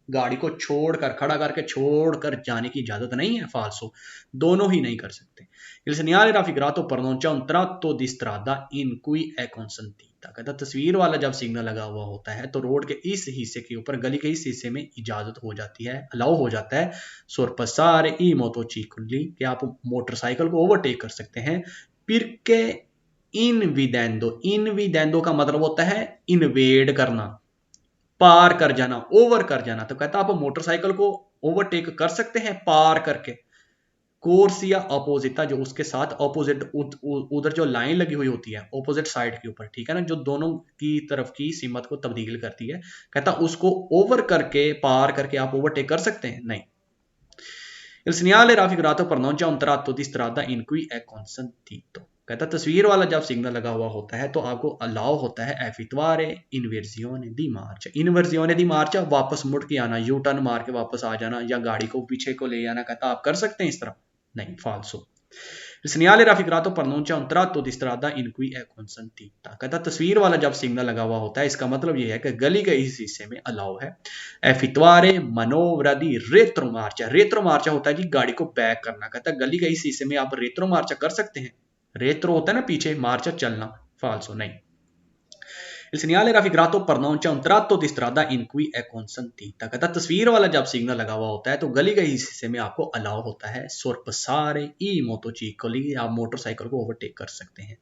गाड़ी को छोड़कर, खड़ा करके छोड़कर जाने की इजाजत नहीं है, फाल्सो दोनों ही नहीं कर सकते। Il segnale raffigurato pronuncia un tratto di strada in cui è consentita, कहता तस्वीर वाला जब सिग्नल लगा हुआ होता है तो रोड के इस हिस्से के ऊपर, गली के इस हिस्से में इजाजत हो जाती है, अलाउ हो जाता है, sorpassare i motocicli कि आप मोटरसाइकिल को ओवरटेक कर सकते हैं, perché इनविडेंडो का मतलब होता है इन्वेड करना, पार कर जाना, ओवर कर जाना, तो कहता आप मोटरसाइकिल को ओवरटेक कर सकते हैं पार करके, कोर्स या अपोजिटा जो उसके साथ अपोजिट उधर जो लाइन लगी हुई होती है अपोजिट साइड के ऊपर, ठीक है ना, जो दोनों की तरफ की सीमत को तब्दील करती है, कहता उसको ओवर करके, पार करके आप ओवरटेक कर सकते हैं, नहीं। Il segnale raffigurato pronuncia un tratto di strada in cui è consentito, कहता तस्वीर वाला जब सिग्नल लगा हुआ होता है तो आपको अलाउ होता है एफितवारे इन्वर्जियोने दी मार्च, इन्वर्जियोने दी मार्च वापस मुड़ के आना, यू टर्न मार के वापस आ जाना, या गाड़ी को पीछे को ले जाना, कहता आप कर सकते हैं इस तरह, नहीं, फाल्सो। Il segnale raffigurato pronuncia un tratto di strada in cui è consentita, कहता तस्वीर वाला जब सिग्नल लगा हुआ होता है इसका मतलब यह है कि गली के इस हिस्से में अलाउ है, एफितवारे मनोवरा दी रेत्रो मार्चा, रेत्रो मार्चा होता है जी गाड़ी को बैक करना, कहता गली के इस हिस्से में आप रेत्रो मार्चा कर सकते हैं, रेत्रो होता है ना पीछे, मार्चा चलना, फाल्सो नहीं। Il segnale raffigurato pronuncia un tratto di strada in cui è consentita, कहता तस्वीर वाला जब सिग्नल लगा हुआ होता है तो गली के इस हिस्से में आपको अलाउ होता है, sorpassare i motocicli, आप मोटरसाइकिल को ओवरटेक कर सकते हैं,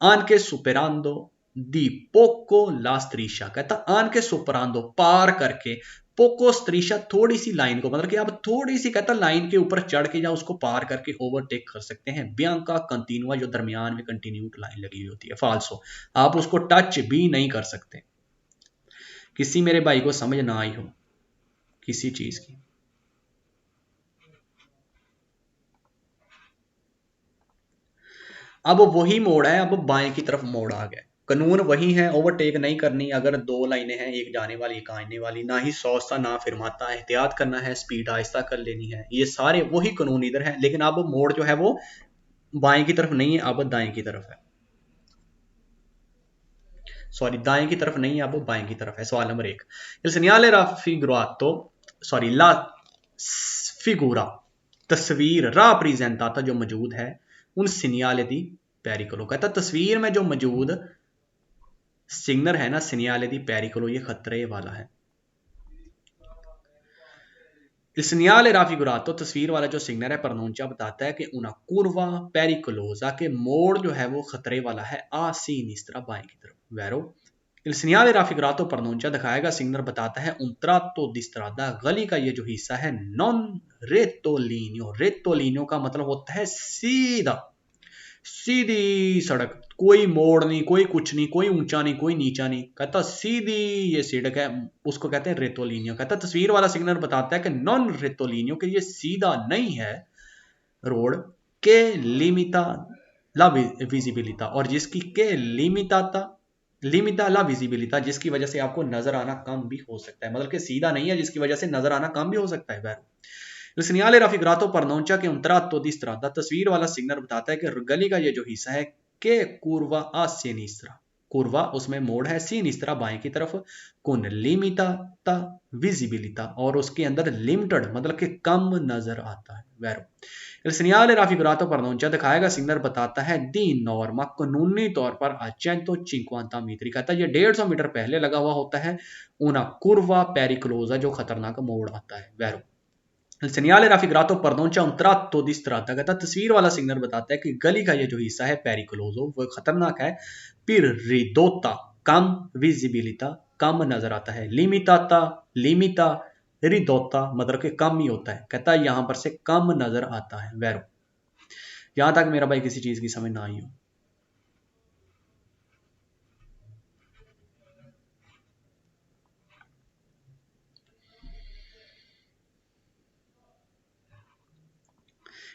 anche superando di poco la striscia, कहता anche superando पार करके, पोको स्त्रीशा थोड़ी सी लाइन को, मतलब कि आप थोड़ी सी कहता लाइन के ऊपर चढ़ के या उसको पार करके ओवरटेक कर सकते हैं, बियांका कंटिन्यूआ जो दरमियान में कंटिन्यूट लाइन लगी हुई होती है, फाल्सो आप उसको टच भी नहीं कर सकते। किसी मेरे भाई को समझ ना आई हो किसी चीज की, अब वही मोड़ है, अब बाएं की तरफ मोड़ आ गया, कानून वही है, ओवरटेक नहीं करनी, अगर दो लाइनें हैं, एक जाने वाली एक आने वाली, ना ही सौस्ता ना फिरमाता, एहतियात करना है, स्पीड आहिस्ता कर लेनी है, ये सारे वही कानून इधर है, लेकिन अब मोड़ जो है वो बाएं की तरफ नहीं है, अब दाएं की तरफ है, सॉरी दाएं की तरफ नहीं है, अब बाएं की तरफ है। सवाल number 1, il segnale raffigurato sorry ला फिगूरा तस्वीर राप्रेजेंटाता जो मौजूद है, उन सिग्नले दी पेरिकोलो, कहता तस्वीर में जो मौजूद सिग्नल है ना, सिग्नले दी पेरिकोलो, ये खतरे वाला है। Il segnale raffigurato तस्वीर वाला जो सिग्नल है प्रनोंचा बताता है कि una curva pericolosa के मोड़ जो है वो खतरे वाला है, a sinistra बाएं की तरफ, Vero. Il segnale raffigurato pronuncia दिखाएगा, सिग्नल बताता है un tratto di strada, गली का ये जो हिस्सा है, non rettolineo, rettolineo का मतलब होता है सीधा, सीधी सड़क, कोई मोड़ नहीं, कोई कुछ नहीं, कोई ऊंचा नहीं, कोई नीचा नहीं। कहता सीधी ये सड़क है, उसको कहते हैं रेतोलिनियो। कहता तस्वीर वाला सिग्नल बताता है कि नॉन रेतोलिनियो, कि ये सीधा नहीं है रोड, के लिमिता ला विजिबिलिटा, और जिसकी के लिमिटा ला विजिबिलिटा, जिसकी वजह से आपको नजर आना कम भी हो सकता है। मतलब कि सीधा नहीं है, जिसकी वजह से नजर आना कम भी हो सकता है। Il segnale raffigurato pronuncia che un tratto di strada, तस्वीर वाला सिग्नल बताता है कि गली का ये जो हिस्सा है के curva a sinistra, curva उसमें मोड़ है, sinistra बाएं की तरफ, con limitata visibilità, और उसके अंदर लिमिटेड मतलब कि कम नजर आता है। Vero Il segnale raffigurato pronuncia दिखाएगा सिग्नल बताता है दी नॉर्मा, कानूनी तौर पर a 150 मीटर, कहता है ये 150 मीटर पहले लगा हुआ होता है una curva pericolosa, जो खतरनाक मोड़ आता है। Vero Il segnale raffigurato pronuncia un tratto di strada, कहता तस्वीर वाला सिग्नल बताता है कि गली का ये जो हिस्सा है pericoloso, वो खतरनाक है। फिर ridotta, कम, visibilità, कम नजर आता है, limitata, limita, ridotta मतलब कि कम ही होता है। कहता है यहां पर से कम नजर आता है। वैरो यहां तक मेरा भाई किसी चीज की समझ ना आई हो?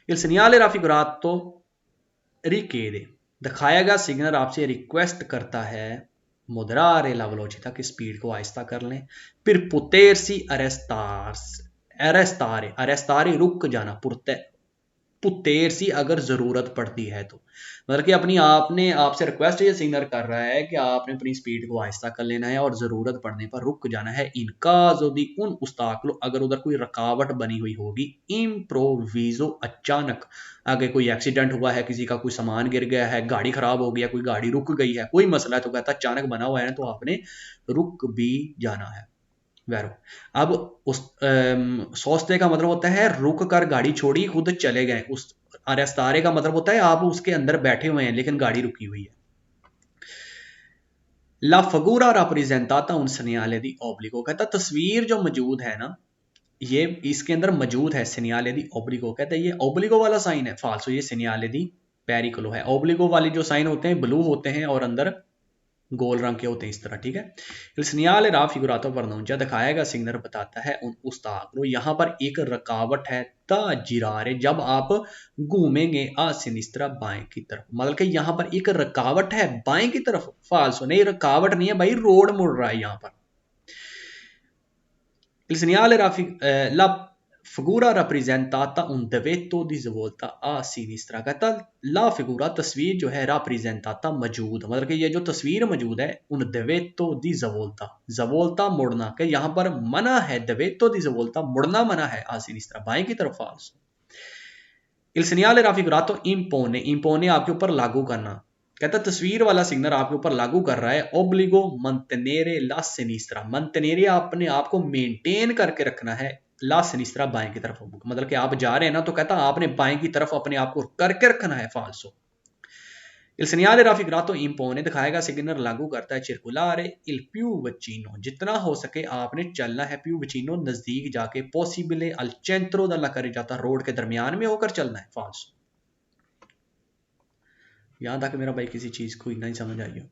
Il segnale raffigurato richiede, दिखाया गया सिग्नल आपसे रिक्वेस्ट करता है moderare la velocità, की स्पीड को आहिस्ता कर लें। फिर potersi arrestare रुक जाना, पुतेर सी अगर जरूरत पड़ती है तो, मतलब कि अपनी आपने आपसे रिक्वेस्ट ये सिग्नल कर रहा है कि आपने अपनी स्पीड को आहिस्ता कर लेना है और जरूरत पड़ने पर रुक जाना है। इनका जो दी उन उस्ताकलो, अगर उधर कोई रुकावट बनी हुई होगी, इम्प्रोविजो अचानक, आगे कोई एक्सीडेंट हुआ है, किसी का कोई सामान गिर गया है, गाड़ी खराब हो गया, कोई गाड़ी रुक गई है, कोई मसला है, तो कहता अचानक बना हुआ है ना, तो आपने रुक भी जाना है। वैरो अब उस सोचते का मतलब होता है रुक कर गाड़ी छोड़ी खुद चले गए। उस अरेस्तारे का मतलब होता है आप उसके अंदर बैठे हुए हैं लेकिन गाड़ी रुकी हुई है। ला फगूरा राप्रेजेंटाता उन सनियाले दी ओब्लिगो, कहता तस्वीर जो मौजूद है ना, ये इसके अंदर मौजूद है सिनियाले दी ओब्लिगो, कहता है ये ओब्लिगो वाला साइन है, फाल्सो, ये सिनियाले दी पेरिकोलो है। ओब्लिगो वाली जो साइन होते हैं ब्लू होते हैं और अंदर गोल रंग के होते हैं इस तरह, ठीक है। Il segnale raffigurato pronuncia, दिखाया गया सिग्नल बताता है उन उस्ताकलो, यहाँ पर एक रुकावट है, ता जिरारे, जब आप घूमेंगे आ सिनिस्त्रा बाएं की तरफ, मतलब कि यहाँ पर एक रुकावट है बाएं की तरफ। फाल्सो, नहीं रुकावट नहीं है भाई, रोड मुड़ रहा है यहाँ पर। Il segnale la figura rappresentata un debetto di svolta a sinistra, कहता ला फिगूरा तस्वीर जो है राप्रेजेंटाता मौजूद, मतलब कि ये जो तस्वीर मौजूद है उन दवेतो दी जवोल्ता, जवोल्ता मुड़ना, कि यहाँ पर मना है, दवेतो दी जवोल्ता मुड़ना मना है, आ सिनिस्त्रा बाएं की तरफ। False Il segnale raffigurato impone, impone आपके ऊपर लागू करना, कहता तस्वीर वाला सिग्नल आपके ऊपर लागू कर रहा है ओब्लिगो मंटेनेरे ला सिनिस्त्रा, मंटेनेरे अपने आप को मेंटेन करके रखना है, ला सिनिस्त्रा बाएं की तरफ, मतलब कि आप जा रहे हैं ना, तो कहता आपने बाएं की तरफ अपने आप को करके रखना है। फाल्सो Il segnale raffigurato impone, दिखाएगा सिग्नल लागू करता है circolare il più vicino, जितना हो सके आपने चलना है, più vicino नजदीक जाके, possibile al centro della carreggiata, road के दरमियान में होकर चलना है। फाल्सो यहां तक मेरा भाई किसी चीज को नहीं समझ आई हो?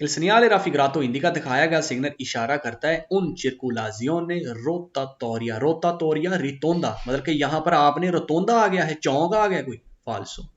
Il segnale raffigurato indica, दिखाया गया सिग्नल इशारा करता है उन circolazione rotatoria, rotatoria रितोंदा, मतलब कि यहां पर आपने रोतोंदा आ गया है, चौक आ गया कोई। फाल्सो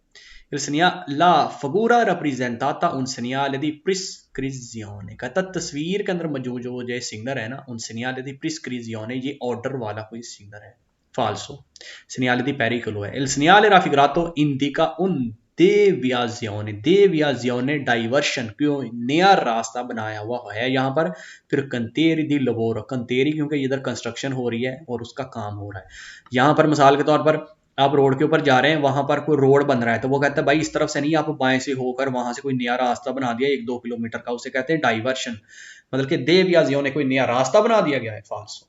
Il segnale la figura rappresentata un segnale di prescrizione, कहता तस्वीर के अंदर मौजूद जो ये सिग्नल है ना, उन segnale di prescrizione, ये ऑर्डर वाला कोई सिग्नल है। फाल्सो segnale di pericolo है। Il segnale raffigurato indica un देवियाजियों डाइवर्शन, क्यों नया रास्ता बनाया हुआ है यहाँ पर। फिर कंतेरी दी लबोर, कंतेरी क्योंकि इधर कंस्ट्रक्शन हो रही है और उसका काम हो रहा है यहाँ पर। मिसाल के तौर पर आप रोड के ऊपर जा रहे हैं, वहां पर कोई रोड बन रहा है, तो वो कहता है भाई इस तरफ से नहीं, आप बाएं से होकर वहां से कोई नया रास्ता बना दिया 1-2 किलोमीटर का, उसे कहते हैं डाइवर्शन, मतलब कि देवियाजियों ने कोई नया रास्ता बना दिया गया है। False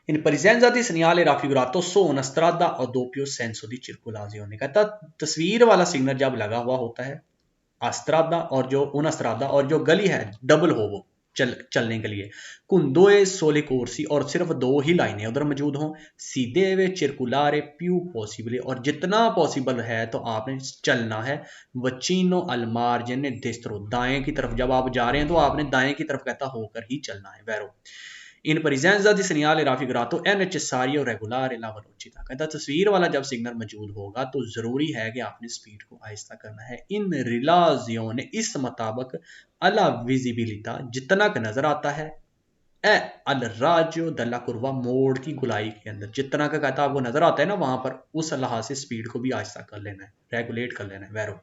In presenza di segnale raffigurato su una strada o doppio senso di circolazione, कहता तस्वीर वाला सिग्नल जब लगा हुआ होता है अस्त्रादा और जो una strada और जो गली है डबल हो वो चलने के लिए con due sole corsi और सिर्फ दो ही लाइनें उधर मौजूद हों si deve circolare più possibile और जितना पॉसिबल है तो आपने चलना है vicino al margine destro दाएं की तरफ जब आप जा रहे हैं तो आपने दाएं की तरफ कहता होकर ही चलना है vero In presenza di segnale raffigurato è necessario regolare la velocità कहता तस्वीर वाला जब सिग्नल मौजूद होगा तो जरूरी है कि आपने स्पीड को आहिस्ता करना है इन रिलाजियोने इस मुताबिक अला विजिबिलिटा जितना का नजर आता है ए अल राजो दल्ला कुर्वा मोड़ की गुलाई के अंदर जितना का कहता आपको नजर आता है ना वहां पर उस लिहाज से स्पीड को भी आहिस्ता कर लेना है रेगुलेट कर लेना है वैरो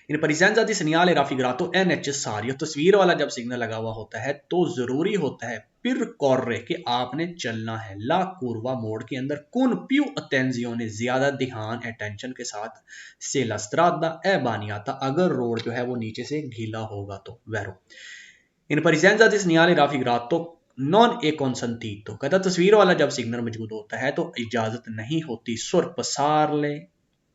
इन presenza di segnale raffigurato è necessario तस्वीर वाला जब सिग्नल लगा हुआ होता है तो जरूरी होता है फिर कॉर्रे कि आपने चलना है ला कुर्वा मोड़ के अंदर कौन पियो अटेंजियोने ज्यादा ध्यान अटेंशन के साथ से ला strada è bagnata अगर रोड जो है वो नीचे से गीला होगा तो Vero in presenza di segnale raffigurato non A consentito कहता तस्वीर वाला जब सिग्नल मौजूद होता है तो इजाजत नहीं होती sorpassarle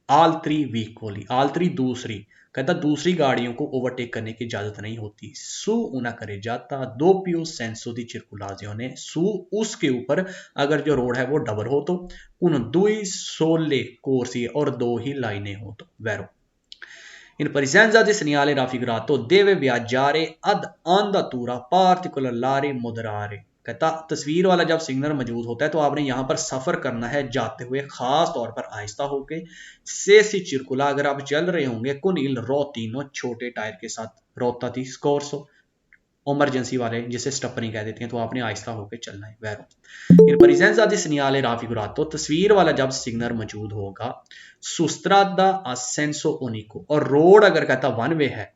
altri veicoli altri दूसरी कहता दूसरी गाड़ियों को ओवरटेक करने की इजाजत नहीं होती सु उना करे जाता दो पियो सेंसो दी circolazione सु उसके ऊपर अगर जो रोड है वो डबल हो तो उन दुई सोले कोर्सी और दो ही लाइनें हो तो Vero In presenza di segnale raffigurato deve viaggiare ad andatura particolare moderare कहता तस्वीर वाला जब सिग्नल मौजूद होता है तो आपने यहाँ पर सफर करना है जाते हुए खास तौर पर आहिस्ता होके से सी चिरकुला अगर आप चल रहे होंगे कुनील रोतीनो छोटे टायर के साथ रोता थी स्कोर्सो इमरजेंसी वाले जिसे स्टपनी कह देते हैं तो आपने आहिस्ता होकर चलना है वैरो इन presenza di segnale raffigurato तस्वीर वाला जब सिग्नल मौजूद होगा सुस्त्रादा ascenso unico और रोड अगर कहता वन वे है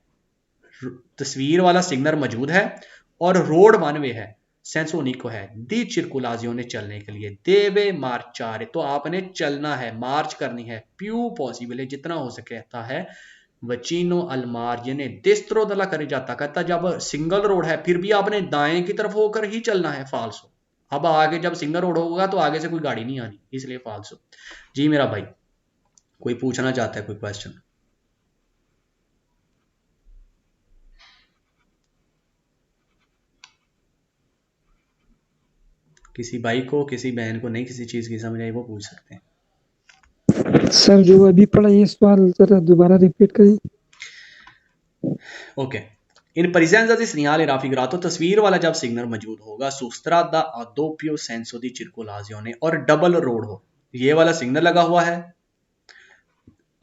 तस्वीर वाला सिग्नल मौजूद है और रोड वन वे है सेंसो unico है दी circolazione चलने के लिए देवे मार्चारे तो आपने चलना है मार्च करनी है प्यू पॉसिबल है जितना हो सकता है वचीनो अल मार्जिने डिस्ट्रो दला करे जाता कहता जब सिंगल रोड है फिर भी आपने दाएं की तरफ होकर ही चलना है फाल्सो अब आगे जब सिंगल रोड होगा तो आगे से कोई गाड़ी नहीं आनी इसलिए फाल्सो जी मेरा भाई कोई पूछना चाहता है कोई क्वेश्चन किसी भाई को किसी बहन को नहीं किसी चीज की समझ आई वो पूछ सकते हैं सर जो अभी पढ़ा ये सवाल जरा दोबारा रिपीट करिए okay in presenza di segnale raffigurato तस्वीर वाला जब सिग्नल मौजूद होगा सुस्त्रादा a doppio senso di circolazione और डबल रोड हो ये वाला सिग्नल लगा हुआ है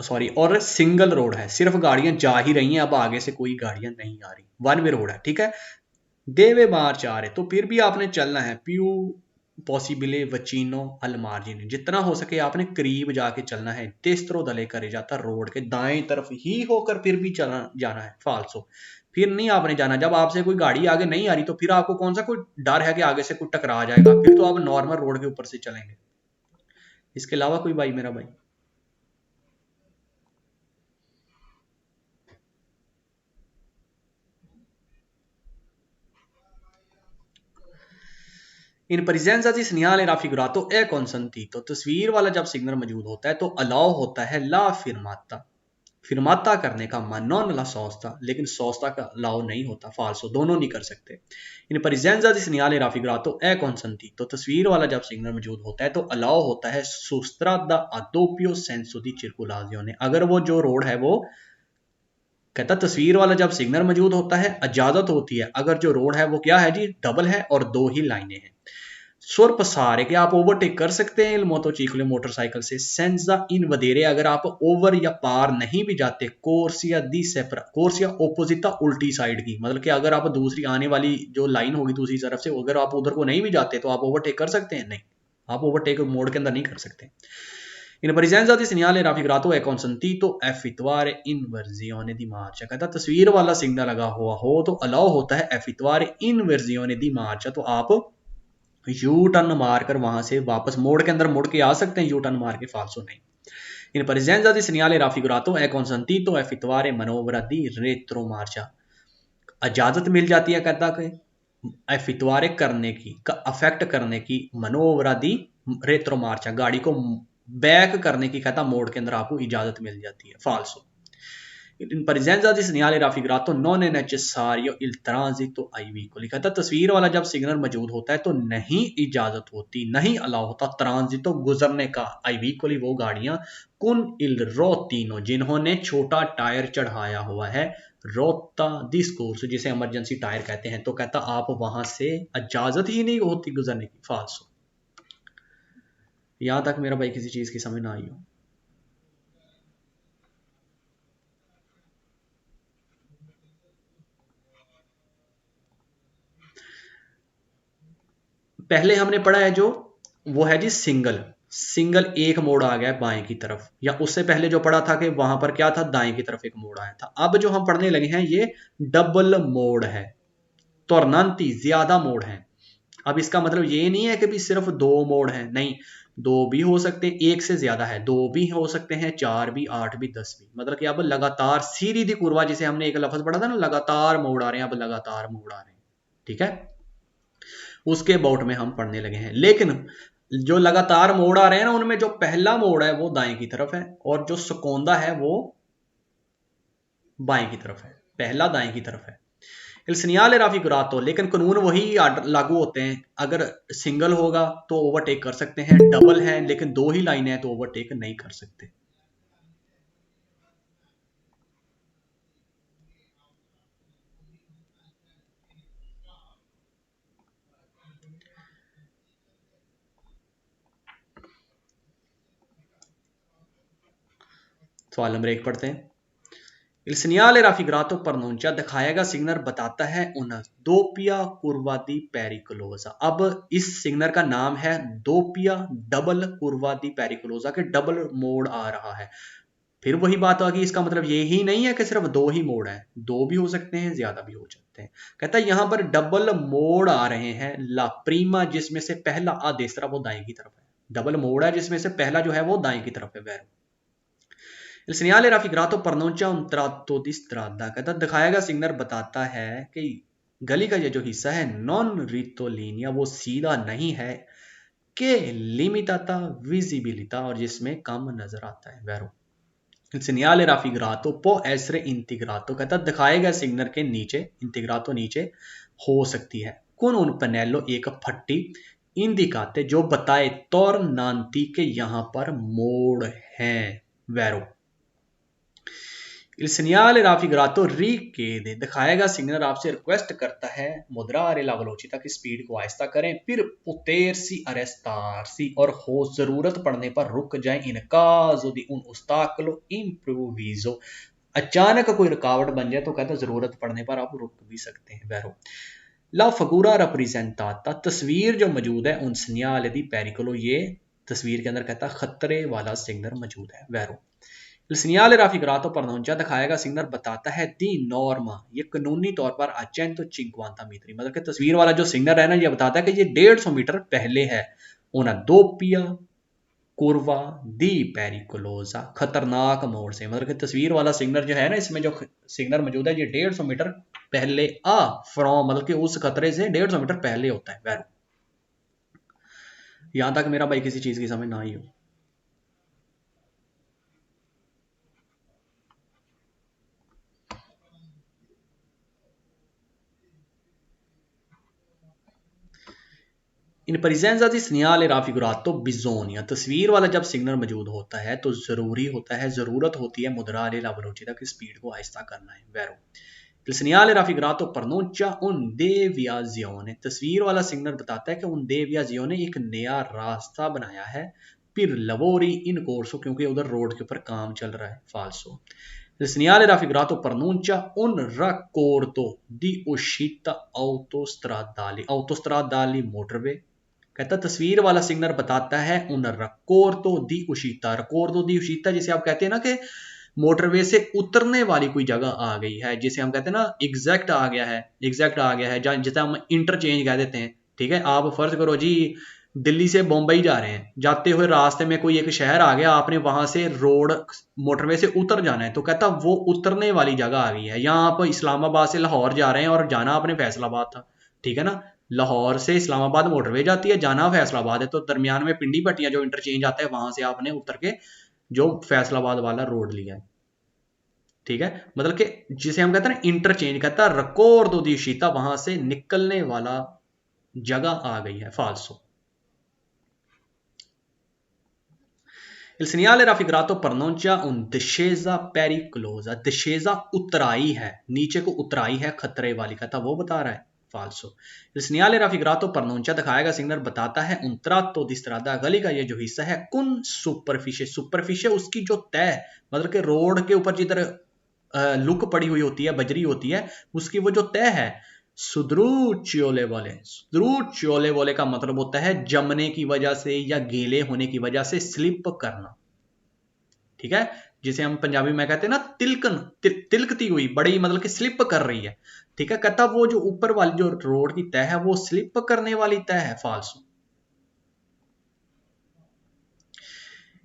सॉरी और सिंगल रोड है सिर्फ गाड़ियां जा ही रही हैं अब आगे से कोई गाड़ियां नहीं आ रही वन वे रोड है ठीक है देवे मार्च आ रहे तो फिर भी आपने चलना है प्यू पॉसिबले वचीनो अल मार्जिन जितना हो सके आपने करीब जाके चलना है तेस्त्रो दले करे जाता रोड के दाएं तरफ ही होकर फिर भी चलना जाना है फाल्सो फिर नहीं आपने जाना जब आपसे कोई गाड़ी आगे नहीं आ रही तो फिर आपको कौन सा कोई डर है कि आगे से कोई टकरा जाएगा फिर तो आप नॉर्मल रोड के ऊपर से चलेंगे इसके अलावा कोई भाई मेरा भाई इन presenza di segnale raffigurato è consentito तस्वीर वाला जब सिग्नल मौजूद होता है तो अलाउ होता है ला फिरमाता फिरमाता करने का मन नॉन ला सोस्ता लेकिन सोस्ता का अलाउ नहीं होता फाल्सो दोनों नहीं कर सकते इन presenza di segnale raffigurato è consentito तस्वीर वाला जब सिग्नल मौजूद होता है तो अलाउ होता है su strada a doppio senso di circolazione अगर वो जो रोड है वो कहता तस्वीर वाला जब सिग्नल मौजूद होता है इजाजत होती है अगर जो रोड है वो क्या है जी डबल है और दो ही लाइनें हैं सुर पसारे कि आप ओवरटेक कर सकते हैं मोटोचिकले मोटरसाइकिल से सेंजा इन वदेरे अगर आप ओवर या पार नहीं भी जाते कोर्सिया दी सेपरा कोर्सिया ओपोजिटा उल्टी साइड की मतलब कि अगर आप दूसरी आने वाली जो लाइन होगी दूसरी तरफ से अगर आप उधर को नहीं भी जाते तो आप ओवरटेक कर सकते हैं नहीं आप ओवरटेक मोड के अंदर नहीं कर सकते In presenza di segnale raffigurato è consentito effettuare inversione di marcia कहता तस्वीर वाला सिग्नल लगा हुआ हो तो अलाउ होता है effettuare inversione di marcia तो आप यू टर्न मारकर वहां से वापस मोड़ के अंदर मुड़ के आ सकते हैं यू टर्न मार के फाल्सो नहीं In presenza di segnale raffigurato è consentito effettuare manovra di retromarcia इजाजत मिल जाती है कहता कि फितवारे करने की का अफेक्ट करने की मनोवरा दी रेत्रो मार्चा, गाड़ी को बैक करने की कहता मोड के अंदर आपको इजाजत मिल जाती है। फाल्सो in presenza di segnale raffigurato non è necessario il transito ai veicoli, कहता तस्वीर वाला जब सिग्नल मौजूद होता है तो नहीं इजाजत होती, नहीं अलाउ होता ट्रांजितो गुजरने का आई veicoli वो गाड़ियां कुन il rotino जिन्होंने छोटा टायर चढ़ाया हुआ है, रोता डिस्कोर्स जिसे इमरजेंसी टायर कहते हैं, तो कहता आप वहां से इजाजत ही नहीं होती गुजरने की। फाल्सो। यहां तक मेरा भाई किसी चीज की समझ ना आई हो? पहले हमने पढ़ा है जो वो है जी सिंगल एक मोड़ आ गया बाएं की तरफ, या उससे पहले जो पढ़ा था कि वहां पर क्या था, दाएं की तरफ एक मोड़ आया था। अब जो हम पढ़ने लगे हैं ये डबल मोड़ है, तोरनांती ज्यादा मोड़ है। अब इसका मतलब ये नहीं है कि भी सिर्फ दो मोड़ हैं, नहीं, दो भी हो सकते हैं, एक से ज्यादा है, दो भी हो सकते हैं, 4 भी, 8 भी, 10 भी। मतलब कि अब लगातार सीधी दी कुर्वा, जिसे हमने एक लफ्ज पढ़ा था ना, लगातार मोड़ आ रहे हैं, अब लगातार मोड़ आ रहे हैं, ठीक है, उसके अबाउट में हम पढ़ने लगे हैं। लेकिन जो लगातार मोड़ आ रहे हैं ना, उनमें जो पहला मोड़ है वो दाएं की तरफ है, और जो सकौंदा है वो बाएं की तरफ है। पहला दाएं की तरफ है। Il segnale raffigurato, लेकिन कानून वही लागू होते हैं। अगर सिंगल होगा तो ओवरटेक कर सकते हैं, डबल है लेकिन दो ही लाइन है तो ओवरटेक नहीं कर सकते। सवाल नंबर 1 पढ़ते हैं। Il segnale raffigurato pronuncia, दिखाएगा सिग्नल बताता है उन दोपिया कुर्वा दी पेरिकोलोजा। अब इस सिग्नल का नाम है दोपिया डबल कुर्वा दी पेरिकोलोजा के डबल मोड़ आ रहा है। फिर वही बात आ गई, इसका मतलब ये ही नहीं है कि सिर्फ दो ही मोड़ हैं, दो भी हो सकते हैं, ज्यादा भी हो सकते हैं। कहता है यहां पर डबल मोड़ आ रहे हैं, ला प्रीमा जिसमें से पहला आ देसरा वो दाएं की तरफ है, डबल मोड़ है जिसमें से पहला जो है वो दाएं की तरफ है। Vero Il segnale raffigurato pronuncia un tratto di strada, कहता दिखाएगा सिग्नल बताता है कि गली का ये जो हिस्सा है नॉन रिटोलिनिया वो सीधा नहीं है, के लिमिटाता विजिबिलिटा और जिसमें कम नजर आता है। Vero Il segnale raffigurato può essere integrato, कहता दिखाएगा सिग्नल के नीचे, इंटीग्रातो नीचे हो सकती है, कौन उन पनेलो एक फट्टी इंडिकाते जो बताए तोरनांती के यहां पर मोड़ है। Vero Il segnale raffigurato richiede, दिखाएगा सिग्नल आपसे रिक्वेस्ट करता है moderare la velocità की स्पीड को आहिस्ता करें, फिर potersi arrestarsi और हो जरूरत पड़ने पर रुक जाएं, in caso di un ostacolo improvviso, अचानक कोई रुकावट बन जाए तो कहता जरूरत पड़ने पर आप रुक भी सकते हैं। वैरो La figura rappresentata, तस्वीर जो मौजूद है उन segnale di pericolo, ये तस्वीर के अंदर कहता खतरे वाला सिग्नल मौजूद है। Vero Il segnale raffigurato pronuncia, दिखाएगा सिग्नल बताता है दी नॉर्मा, ये कानूनी तौर पर 150 मीटर, मतलब कि तस्वीर वाला जो सिग्नल है ना, ये बताता है कि ये 150 मीटर पहले है। una doppia curva di pericolosa, खतरनाक मोड़ से, मतलब कि तस्वीर वाला सिग्नल जो है ना, इसमें जो सिग्नल मौजूद है ये 150 मीटर पहले फ्रॉम, मतलब कि उस खतरे से 150 मीटर पहले होता है। वैरो यहां तक मेरा भाई किसी चीज की समझ ना आई हो? इन presenza di segnale raffigurato bisogna, तस्वीर वाला जब सिग्नल मौजूद होता है तो जरूरी होता है, जरूरत होती है moderare la velocità की स्पीड को आहिस्ता करना है। Vero Il segnale raffigurato pronuncia un deviazione, तस्वीर वाला सिग्नल बताता है कि un deviazione एक नया रास्ता बनाया है, फिर lavori in corso क्योंकि उधर रोड के ऊपर काम चल रहा है। फाल्सो Il segnale raffigurato pronuncia un raccordo di uscita autostradali motorway, कहता तस्वीर वाला सिग्नल बताता है उन रकोर्दो दी उशीता, जिसे आप कहते हैं ना कि मोटरवे से उतरने वाली कोई जगह आ गई है, जिसे हम कहते हैं ना एग्जैक्ट आ गया है, जिसे हम इंटरचेंज कह देते हैं। ठीक है, आप फर्ज करो जी दिल्ली से बम्बई जा रहे हैं, जाते हुए रास्ते में कोई एक शहर आ गया, आपने वहां से रोड मोटरवे से उतर जाना है, तो कहता वो उतरने वाली जगह आ गई है। यहाँ आप इस्लामाबाद से लाहौर जा रहे हैं और जाना आपने फैसलाबाद था, ठीक है ना। लाहौर से इस्लामाबाद मोटरवे जाती है, जाना फैसलाबाद है, तो दरमियान में पिंडी पट्टियां जो इंटरचेंज आता है वहां से आपने उतर के जो फैसलाबाद वाला रोड लिया है, ठीक है। मतलब कि जिसे हम कहते हैं ना इंटरचेंज, कहता है रकोर दो शीता, वहां से निकलने वाला जगह आ गई है, फाल्सो। Il segnale raffigurato pronuncia un discesa pericolosa, discesa उतराई है, नीचे को उतराई है खतरे वाली, कहता वो बता रहा है, फाल्सो। Il segnale raffigurato pronuncia दिखाएगा, सिग्नल बताता है, un tratto di strada, गली का ये जो हिस्सा है, con superficie, superficie उसकी जो तय, मतलब कि रोड के ऊपर जिधर लुक पड़ी हुई होती है, बजरी होती है, उसकी वो जो तय है, सुद्रूचियोले वाले, सुद्रूचियोले वाले का मतलब होता है जमने की वजह से या गीले होने की वजह से स्लिप करना, ठीक है। जिसे हम पंजाबी में कहते हैं ना तिलकन, तिलकती हुई, बड़ी मतलब कि स्लिप कर रही है, ठीक है। कहता वो जो ऊपर वाली जो रोड की तय है वो स्लिप करने वाली तय है, फाल्सो।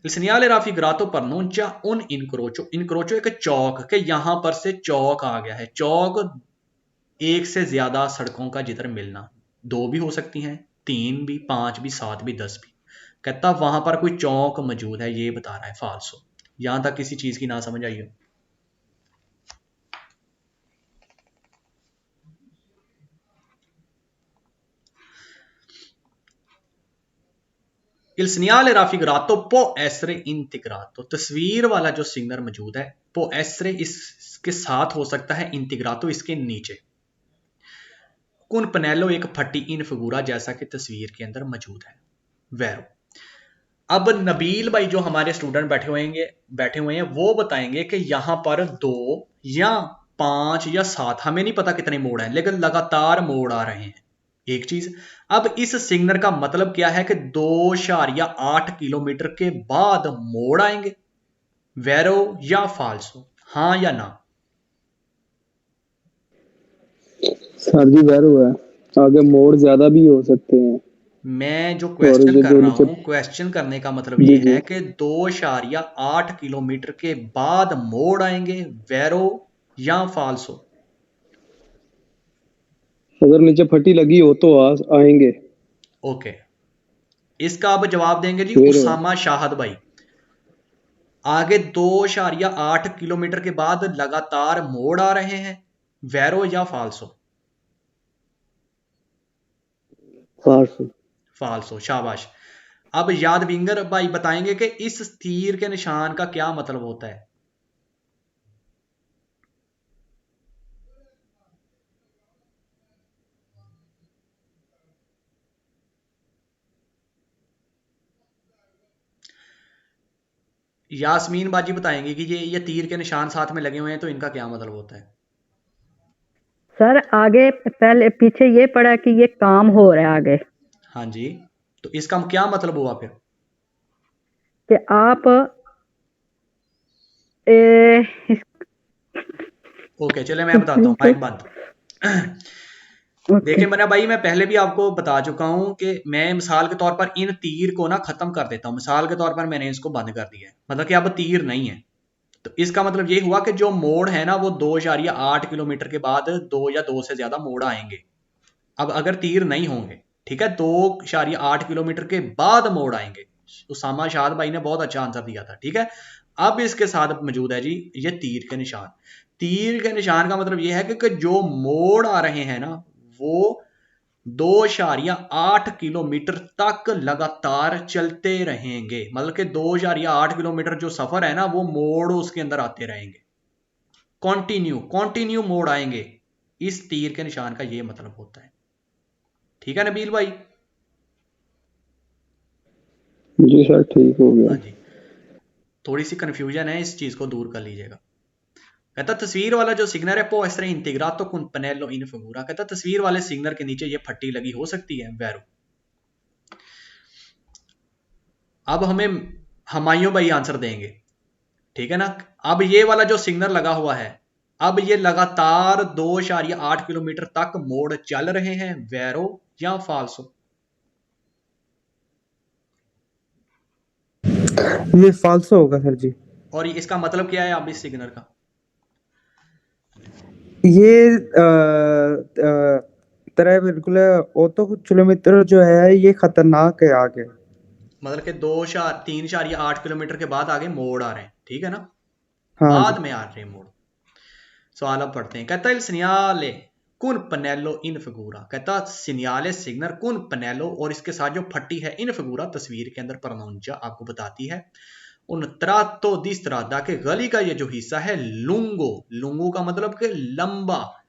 Il segnale raffigurato pronuncia un incrocio, incrocio एक चौक, के यहां पर से चौक आ गया है, चौक एक से ज्यादा सड़कों का जिधर मिलना, 2 भी हो सकती हैं, 3 भी, 5 भी, 7 भी, 10 भी, कहता वहां पर कोई चौक मौजूद है, ये बता रहा है, फाल्सो। यहां तक किसी चीज की ना समझ आई हो? Il segnale raffigurato può essere integrato, तस्वीर वाला जो सिग्नल मौजूद है, può essere इसके साथ हो सकता है, integrato इसके नीचे, कुन पनेलो एक फटी इन फिगूरा, जैसा कि तस्वीर के अंदर मौजूद है, वेरो। अब नबील भाई जो हमारे स्टूडेंट बैठे हुए हैं वो बताएंगे कि यहां पर 2 या 5 या 7, हमें नहीं पता कितने मोड़ हैं, लेकिन लगातार मोड़ आ रहे हैं, एक चीज। अब इस सिग्नल का मतलब क्या है कि 2.8 किलोमीटर के बाद मोड़ आएंगे, वेरो या फाल्सो, हाँ या ना? सर जी वैर हुआ है, आगे मोड़ ज्यादा भी हो सकते हैं। मैं जो और क्वेश्चन कर जो रहा नीचे, हूं, क्वेश्चन करने का मतलब जी ये जी, है कि 2.8 किलोमीटर के बाद मोड़ आएंगे, वेरो या फाल्सो? अगर नीचे फटी लगी हो तो आएंगे। ओके, इसका अब जवाब देंगे जी वेर है। उसामा शाहद भाई। आगे 2.8 किलोमीटर के बाद लगातार मोड़ आ रहे हैं, वेरो या फाल्सो? फाल्सो। फाल्सो, शाबाश। अब यादविंगर भाई बताएंगे कि इस तीर के निशान का क्या मतलब होता है। यास्मीन बाजी बताएंगे कि ये तीर के निशान साथ में लगे हुए हैं, तो इनका क्या मतलब होता है। सर आगे पहले पीछे ये पड़ा कि ये काम हो रहा है आगे, हाँ जी, तो इसका क्या मतलब हुआ फिर? कि आप ए, ओके चले मैं बताता हूँ, माइक बंद। देखिए मना भाई, मैं पहले भी आपको बता चुका हूं कि मैं मिसाल के तौर पर इन तीर को ना खत्म कर देता हूं, मिसाल के तौर पर मैंने इसको बंद कर दिया है, मतलब कि अब तीर नहीं है, तो इसका मतलब ये हुआ कि जो मोड़ है ना वो 2.8 किलोमीटर के बाद 2 या 2 से ज्यादा मोड़ आएंगे। अब अगर तीर नहीं होंगे, ठीक है, 2.8 किलोमीटर के बाद मोड़ आएंगे। उसामा शाद भाई ने बहुत अच्छा आंसर दिया था, ठीक है। अब इसके साथ मौजूद है जी ये तीर के निशान। तीर के निशान का मतलब ये है कि जो मोड़ आ रहे हैं ना वो 2.8 किलोमीटर तक लगातार चलते रहेंगे, मतलब कि 2.8 किलोमीटर जो सफर है ना वो मोड़ उसके अंदर आते रहेंगे, कॉन्टिन्यू मोड़ आएंगे। इस तीर के निशान का ये मतलब होता है, ठीक है नबील भाई? जी सर ठीक हो गया। हाँ जी, थोड़ी सी कंफ्यूजन है, इस चीज को दूर कर लीजिएगा। कहता तस्वीर वाला जो सिग्नल है पो ashtray इंटीग्रातो con pannello in figura, कहता तस्वीर वाले सिग्नल के नीचे ये फट्टी लगी हो सकती है, वैरो। अब हमें हमायूं भाई आंसर देंगे, ठीक है ना। अब ये वाला जो सिग्नल लगा हुआ है, अब ये लगातार 2.8 किलोमीटर तक मोड़ चल रहे हैं, वैरो या फाल्सो? ये फाल्सो होगा सर जी। और इसका मतलब क्या है अब इस सिग्नल का? ये 3,8 किलोमीटर जो है ये खतरनाक है आगे। मतलब कि 3.8 किलोमीटर के बाद आगे मोड़ आ रहे हैं, ठीक है ना, हाँ जी। बाद में आ रहे हैं मोड़। सवाल अब पढ़ते हैं। कहता है सिनियाले कुन पनेलो इन फिगूरा, कहता सिनियाले सिग्नर कुन पनेलो, और इसके साथ जो फट्टी है इन फिगूरा तस्वीर के अंदर प्रोनाउंसिया आपको बताती है। उन त्रातो दी स्त्रादा के गली का ये जो हिस्सा है लुंगो, लुंगो का मतलब कि लंबा,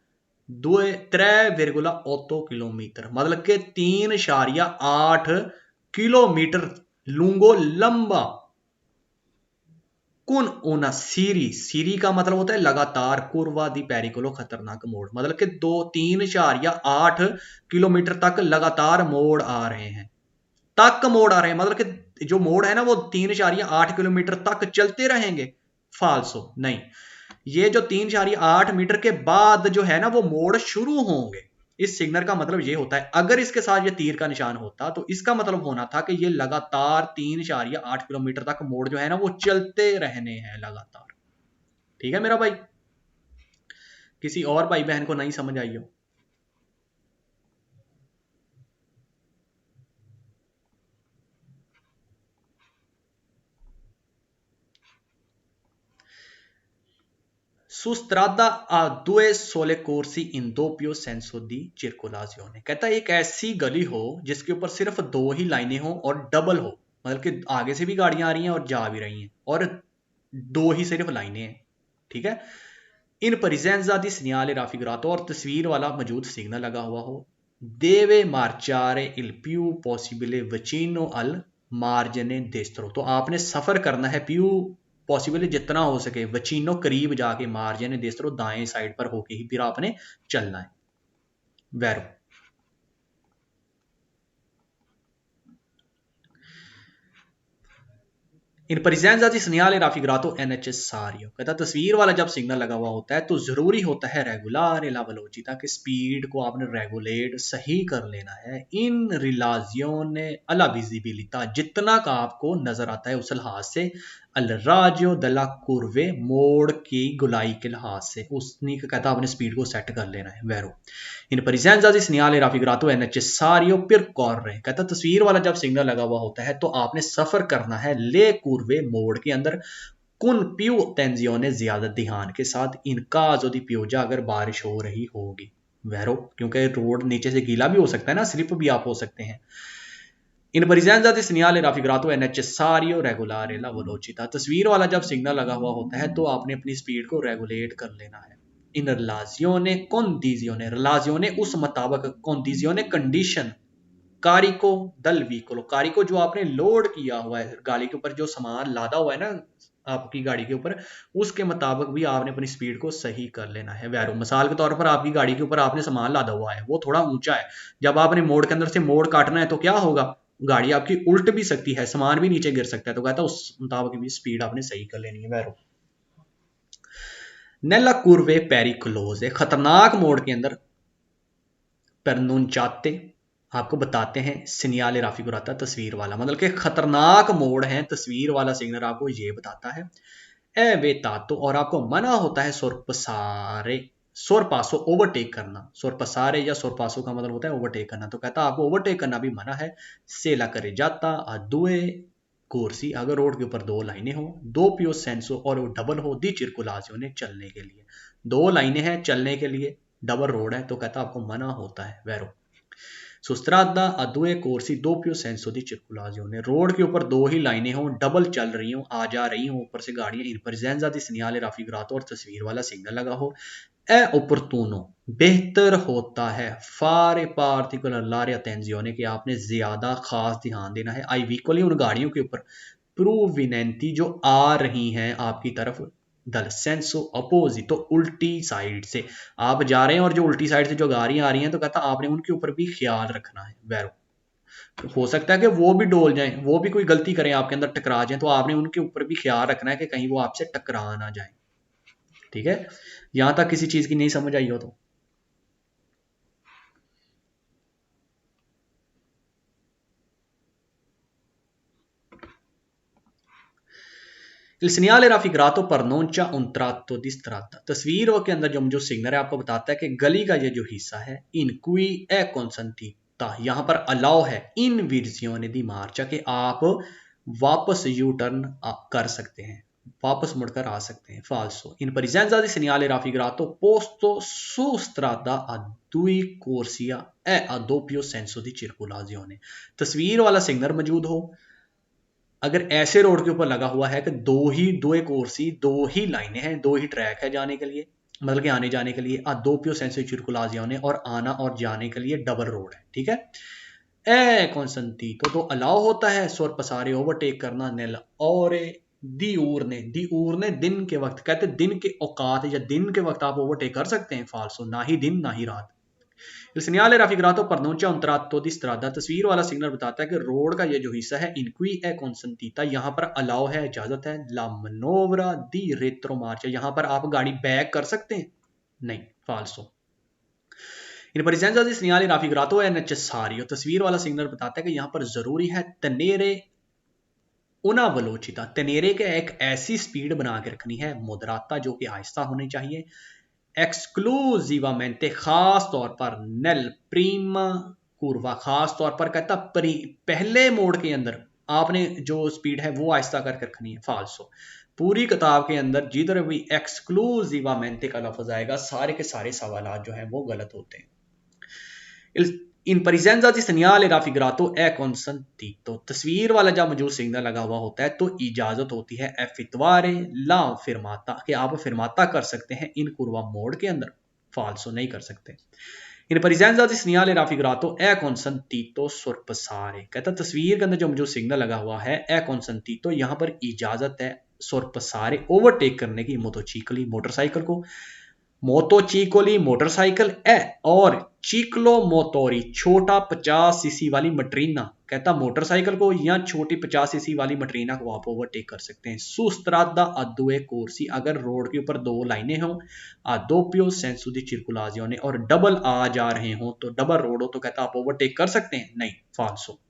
3,8 किलोमीटर, मतलब कि 3.8 किलोमीटर लुंगो लंबा। कुन ओना सीरी, सीरी का मतलब होता है लगातार, कुर्वा दी पेरिकोलो खतरनाक मोड़, मतलब कि 3.8 किलोमीटर तक लगातार मोड़ आ रहे हैं, तक मोड़ आ रहे हैं, मतलब कि जो मोड़ है ना वो 3.8 किलोमीटर तक चलते रहेंगे। फाल्सो नहीं, ये जो 3.8 मीटर के बाद जो है ना वो मोड़ शुरू होंगे। इस सिग्नल का मतलब ये होता है, अगर इसके साथ ये तीर का निशान होता तो इसका मतलब होना था कि ये लगातार 3.8 किलोमीटर तक मोड़ जो है ना वो चलते रहने हैं लगातार। ठीक है मेरा भाई, किसी और भाई बहन को नहीं समझ आई हो? सुस्त्रादा a due sole corsi in doppio senso di circolazione, कहता है एक ऐसी गली हो जिसके ऊपर सिर्फ 2 ही लाइनें हो और डबल हो, मतलब कि आगे से भी गाड़ियां आ रही हैं और जा भी रही हैं और 2 ही सिर्फ लाइनें हैं, ठीक है। इन परिजेंजा दी segnale raffigurato, और तस्वीर वाला मौजूद सिग्नल लगा हुआ हो। deve marciare il più possibile vicino al margine destro, तो आपने सफर करना है पियू पॉसिबली जितना हो सके वचीनो करीब जाके, मार्जिन देस्तरो दाएं साइड पर होके ही फिर आपने चलना है। वैरो इन परिजेंजा दी segnale raffigurato è necessario, कहता तस्वीर वाला जब सिग्नल लगा हुआ होता है तो जरूरी होता है रेगुलर la velocità, कि स्पीड को आपने रेगुलेट सही कर लेना है। इन रिलाजियोने अला विजिबिलिटा, जितना का आपको नजर आता है उस लिहाज से, अल राजो दला कुर्वे, मोड़ की गुलाई के लिहाज से, उसने कहता आपने स्पीड को सेट कर लेना है। वैरो इन परिजेंजा दी segnale raffigurato è necessario percorrere, कहता तस्वीर वाला जब सिग्नल लगा हुआ होता है तो आपने सफर करना है ले कुर्वे, मोड़ के अंदर, कुन पियो तेंजियोने, ज्यादा ध्यान के साथ, इनका जो दी पियोजा, अगर बारिश हो रही होगी। वैरो क्योंकि रोड नीचे से गीला भी हो सकता है ना, स्लिप भी आप हो सकते हैं। इन परिजेंजा दी segnale raffigurato è necessario regolare la velocità, तस्वीर वाला जब सिग्नल लगा हुआ होता है तो आपने अपनी स्पीड को रेगुलेट कर लेना है। इन रिलाजियोने condizione, रिलाजियोने उस मुताबिक, condizione कंडीशन, कारिको दल व्हीकलो, कारिको जो आपने लोड किया हुआ है गाड़ी के ऊपर, जो सामान लादा हुआ है ना आपकी गाड़ी के ऊपर, उसके मुताबिक भी आपने अपनी स्पीड को सही कर लेना है। वैरो मिसाल के तौर पर आपकी गाड़ी के ऊपर आपने सामान लादा हुआ है, वो थोड़ा ऊंचा है, जब आपने मोड़ के अंदर से मोड़ काटना है तो क्या होगा, गाड़ी आपकी उल्ट भी सकती है, सामान भी नीचे गिर सकता है, तो कहता है उस मुताबिक भी स्पीड आपने सही कर लेनी है। वैरो नेला कुर्वे पेरिकुलोज, खतरनाक मोड़ के अंदर, परनुनचाते आपको बताते हैं, सिनियाले राफिगुराता तस्वीर वाला, मतलब कि खतरनाक मोड़ है, तस्वीर वाला सिग्नल आपको ये बताता है। ए वे तातो, और आपको मना होता है सोरपसारे, सोरपासो ओवरटेक करना, सोरपसारे या सोरपासो का मतलब होता है ओवरटेक करना, तो कहता आपको ओवरटेक करना भी मना है। सेला करे जाता दुए कोर्सी, अगर रोड के ऊपर 2 लाइनें हो, दो पियो सेंसो और वो डबल हो, दी चिरकुलासियों ने चलने के लिए, 2 लाइनें हैं चलने के लिए, डबल रोड है, तो कहता आपको मना होता है। वैरो सुस्त्रादा अदुए कोर्सी दो पियो सेंसो दी circolazione, रोड के ऊपर 2 ही लाइनें हों, डबल चल रही हों, आ जा रही हों ऊपर से गाड़ियां, इन presenza di segnale raffigurato, और तस्वीर वाला सिग्नल लगा हो। è opportuno, बेहतर होता है, fare particolare attenzione, कि आपने ज्यादा खास ध्यान देना है, आई व्हीकली उन गाड़ियों के ऊपर, प्रूविनेंटी जो आ रही हैं आपकी तरफ, दल सेंसो अपोजिट, तो उल्टी साइड से आप जा रहे हैं और जो उल्टी साइड से जो गाड़ियां आ रही हैं, तो कहता आपने उनके ऊपर भी ख्याल रखना है। वैरो तो हो सकता है कि वो भी डोल जाएं, वो भी कोई गलती करें आपके अंदर टकरा जाएं, तो आपने उनके ऊपर भी ख्याल रखना है कि कहीं वो आपसे टकरा ना जाए। ठीक है, यहां तक किसी चीज की नहीं समझ आई हो तो Il segnale raffigurato pronuncia un tratto di strada। तस्वीरों के अंदर जो सिग्नल है आपको बताता है कि गली का ये जो हिस्सा है in cui è consentita, यहाँ पर अलाउ है in visione di marcia कि आप वापस यू टर्न कर सकते हैं, वापस मुड़कर आ सकते हैं। फाल्सो in presenza di segnale raffigurato posto su strada a due corsia e a doppio senso di circolazione। तस्वीर वाला सिग्नल मौजूद हो, अगर ऐसे रोड के ऊपर लगा हुआ है कि दो कोर्सी, दो ही लाइनें हैं, दो ही ट्रैक है जाने के लिए, मतलब कि आने जाने के लिए, दोppio senso di circolazione, और आना और जाने के लिए डबल रोड है, ठीक है। ए consentito तो अलाउ होता है सोर पसारे ओवरटेक करना नेल और दिऊरने दिन के वक्त, कहते दिन के औकात या दिन के वक्त आप ओवरटेक कर सकते हैं। फाल्सो, ना ही दिन ना ही रात। Il segnale raffigurato pronuncia un tratto di strada, तस्वीर वाला सिग्नल बताता है कि रोड का ये जो हिस्सा है in cui è consentita, यहाँ पर अलाउ है, इजाजत है, la manovra di retromarcia, यहाँ पर आप गाड़ी बैक कर सकते हैं, नहीं। फाल्सो। In presenza di segnale raffigurato è necessario, तस्वीर वाला सिग्नल बताता है कि यहाँ पर जरूरी है tenere una velocità, tenere के एक ऐसी स्पीड बना के रखनी है, moderata जो कि आहिस्ता होनी चाहिए, एक्सक्लूसिवामेंटे खास तौर पर नेल प्रीमा कुर्वा, खास तौर पर कहता पहले मोड के अंदर आपने जो स्पीड है वो आहिस्ता करके रखनी है। फाल्सो, पूरी किताब के अंदर जिधर भी एक्सक्लूसिवामेंटे का लफ्ज आएगा सारे के सारे सवालात जो हैं वो गलत होते हैं। इन presenza di segnale raffigurato è consentito, तस्वीर वाला जब मौजूद सिग्नल लगा हुआ होता है तो इजाजत होती है effettuare la fermata, कि आप fermata कर सकते हैं इन curva मोड के अंदर। फाल्सो, नहीं कर सकते। इन presenza di segnale raffigurato è consentito sorpassare, कहता तस्वीर के अंदर जो मौजूद सिग्नल लगा हुआ है è consentito, यहाँ पर इजाजत है sorpassare ओवरटेक करने की मोटोचिकली, मोटरसाइकिल को, मोटोचिकोली मोटरसाइकिल है, और चिकलो मोटोरी छोटा 50 सीसी वाली मटरीना, कहता मोटरसाइकिल को या छोटी 50 सीसी वाली मटरीना को आप ओवरटेक कर सकते हैं। सुस्त्रादा अदुए कोर्सी, अगर रोड के ऊपर दो लाइनें हों, दोप्यो सेंसु दी चिरकुलाजियोने, और डबल आ जा रहे हों तो डबल रोड हो तो कहता आप ओवरटेक कर सकते हैं, नहीं। फाल्सो।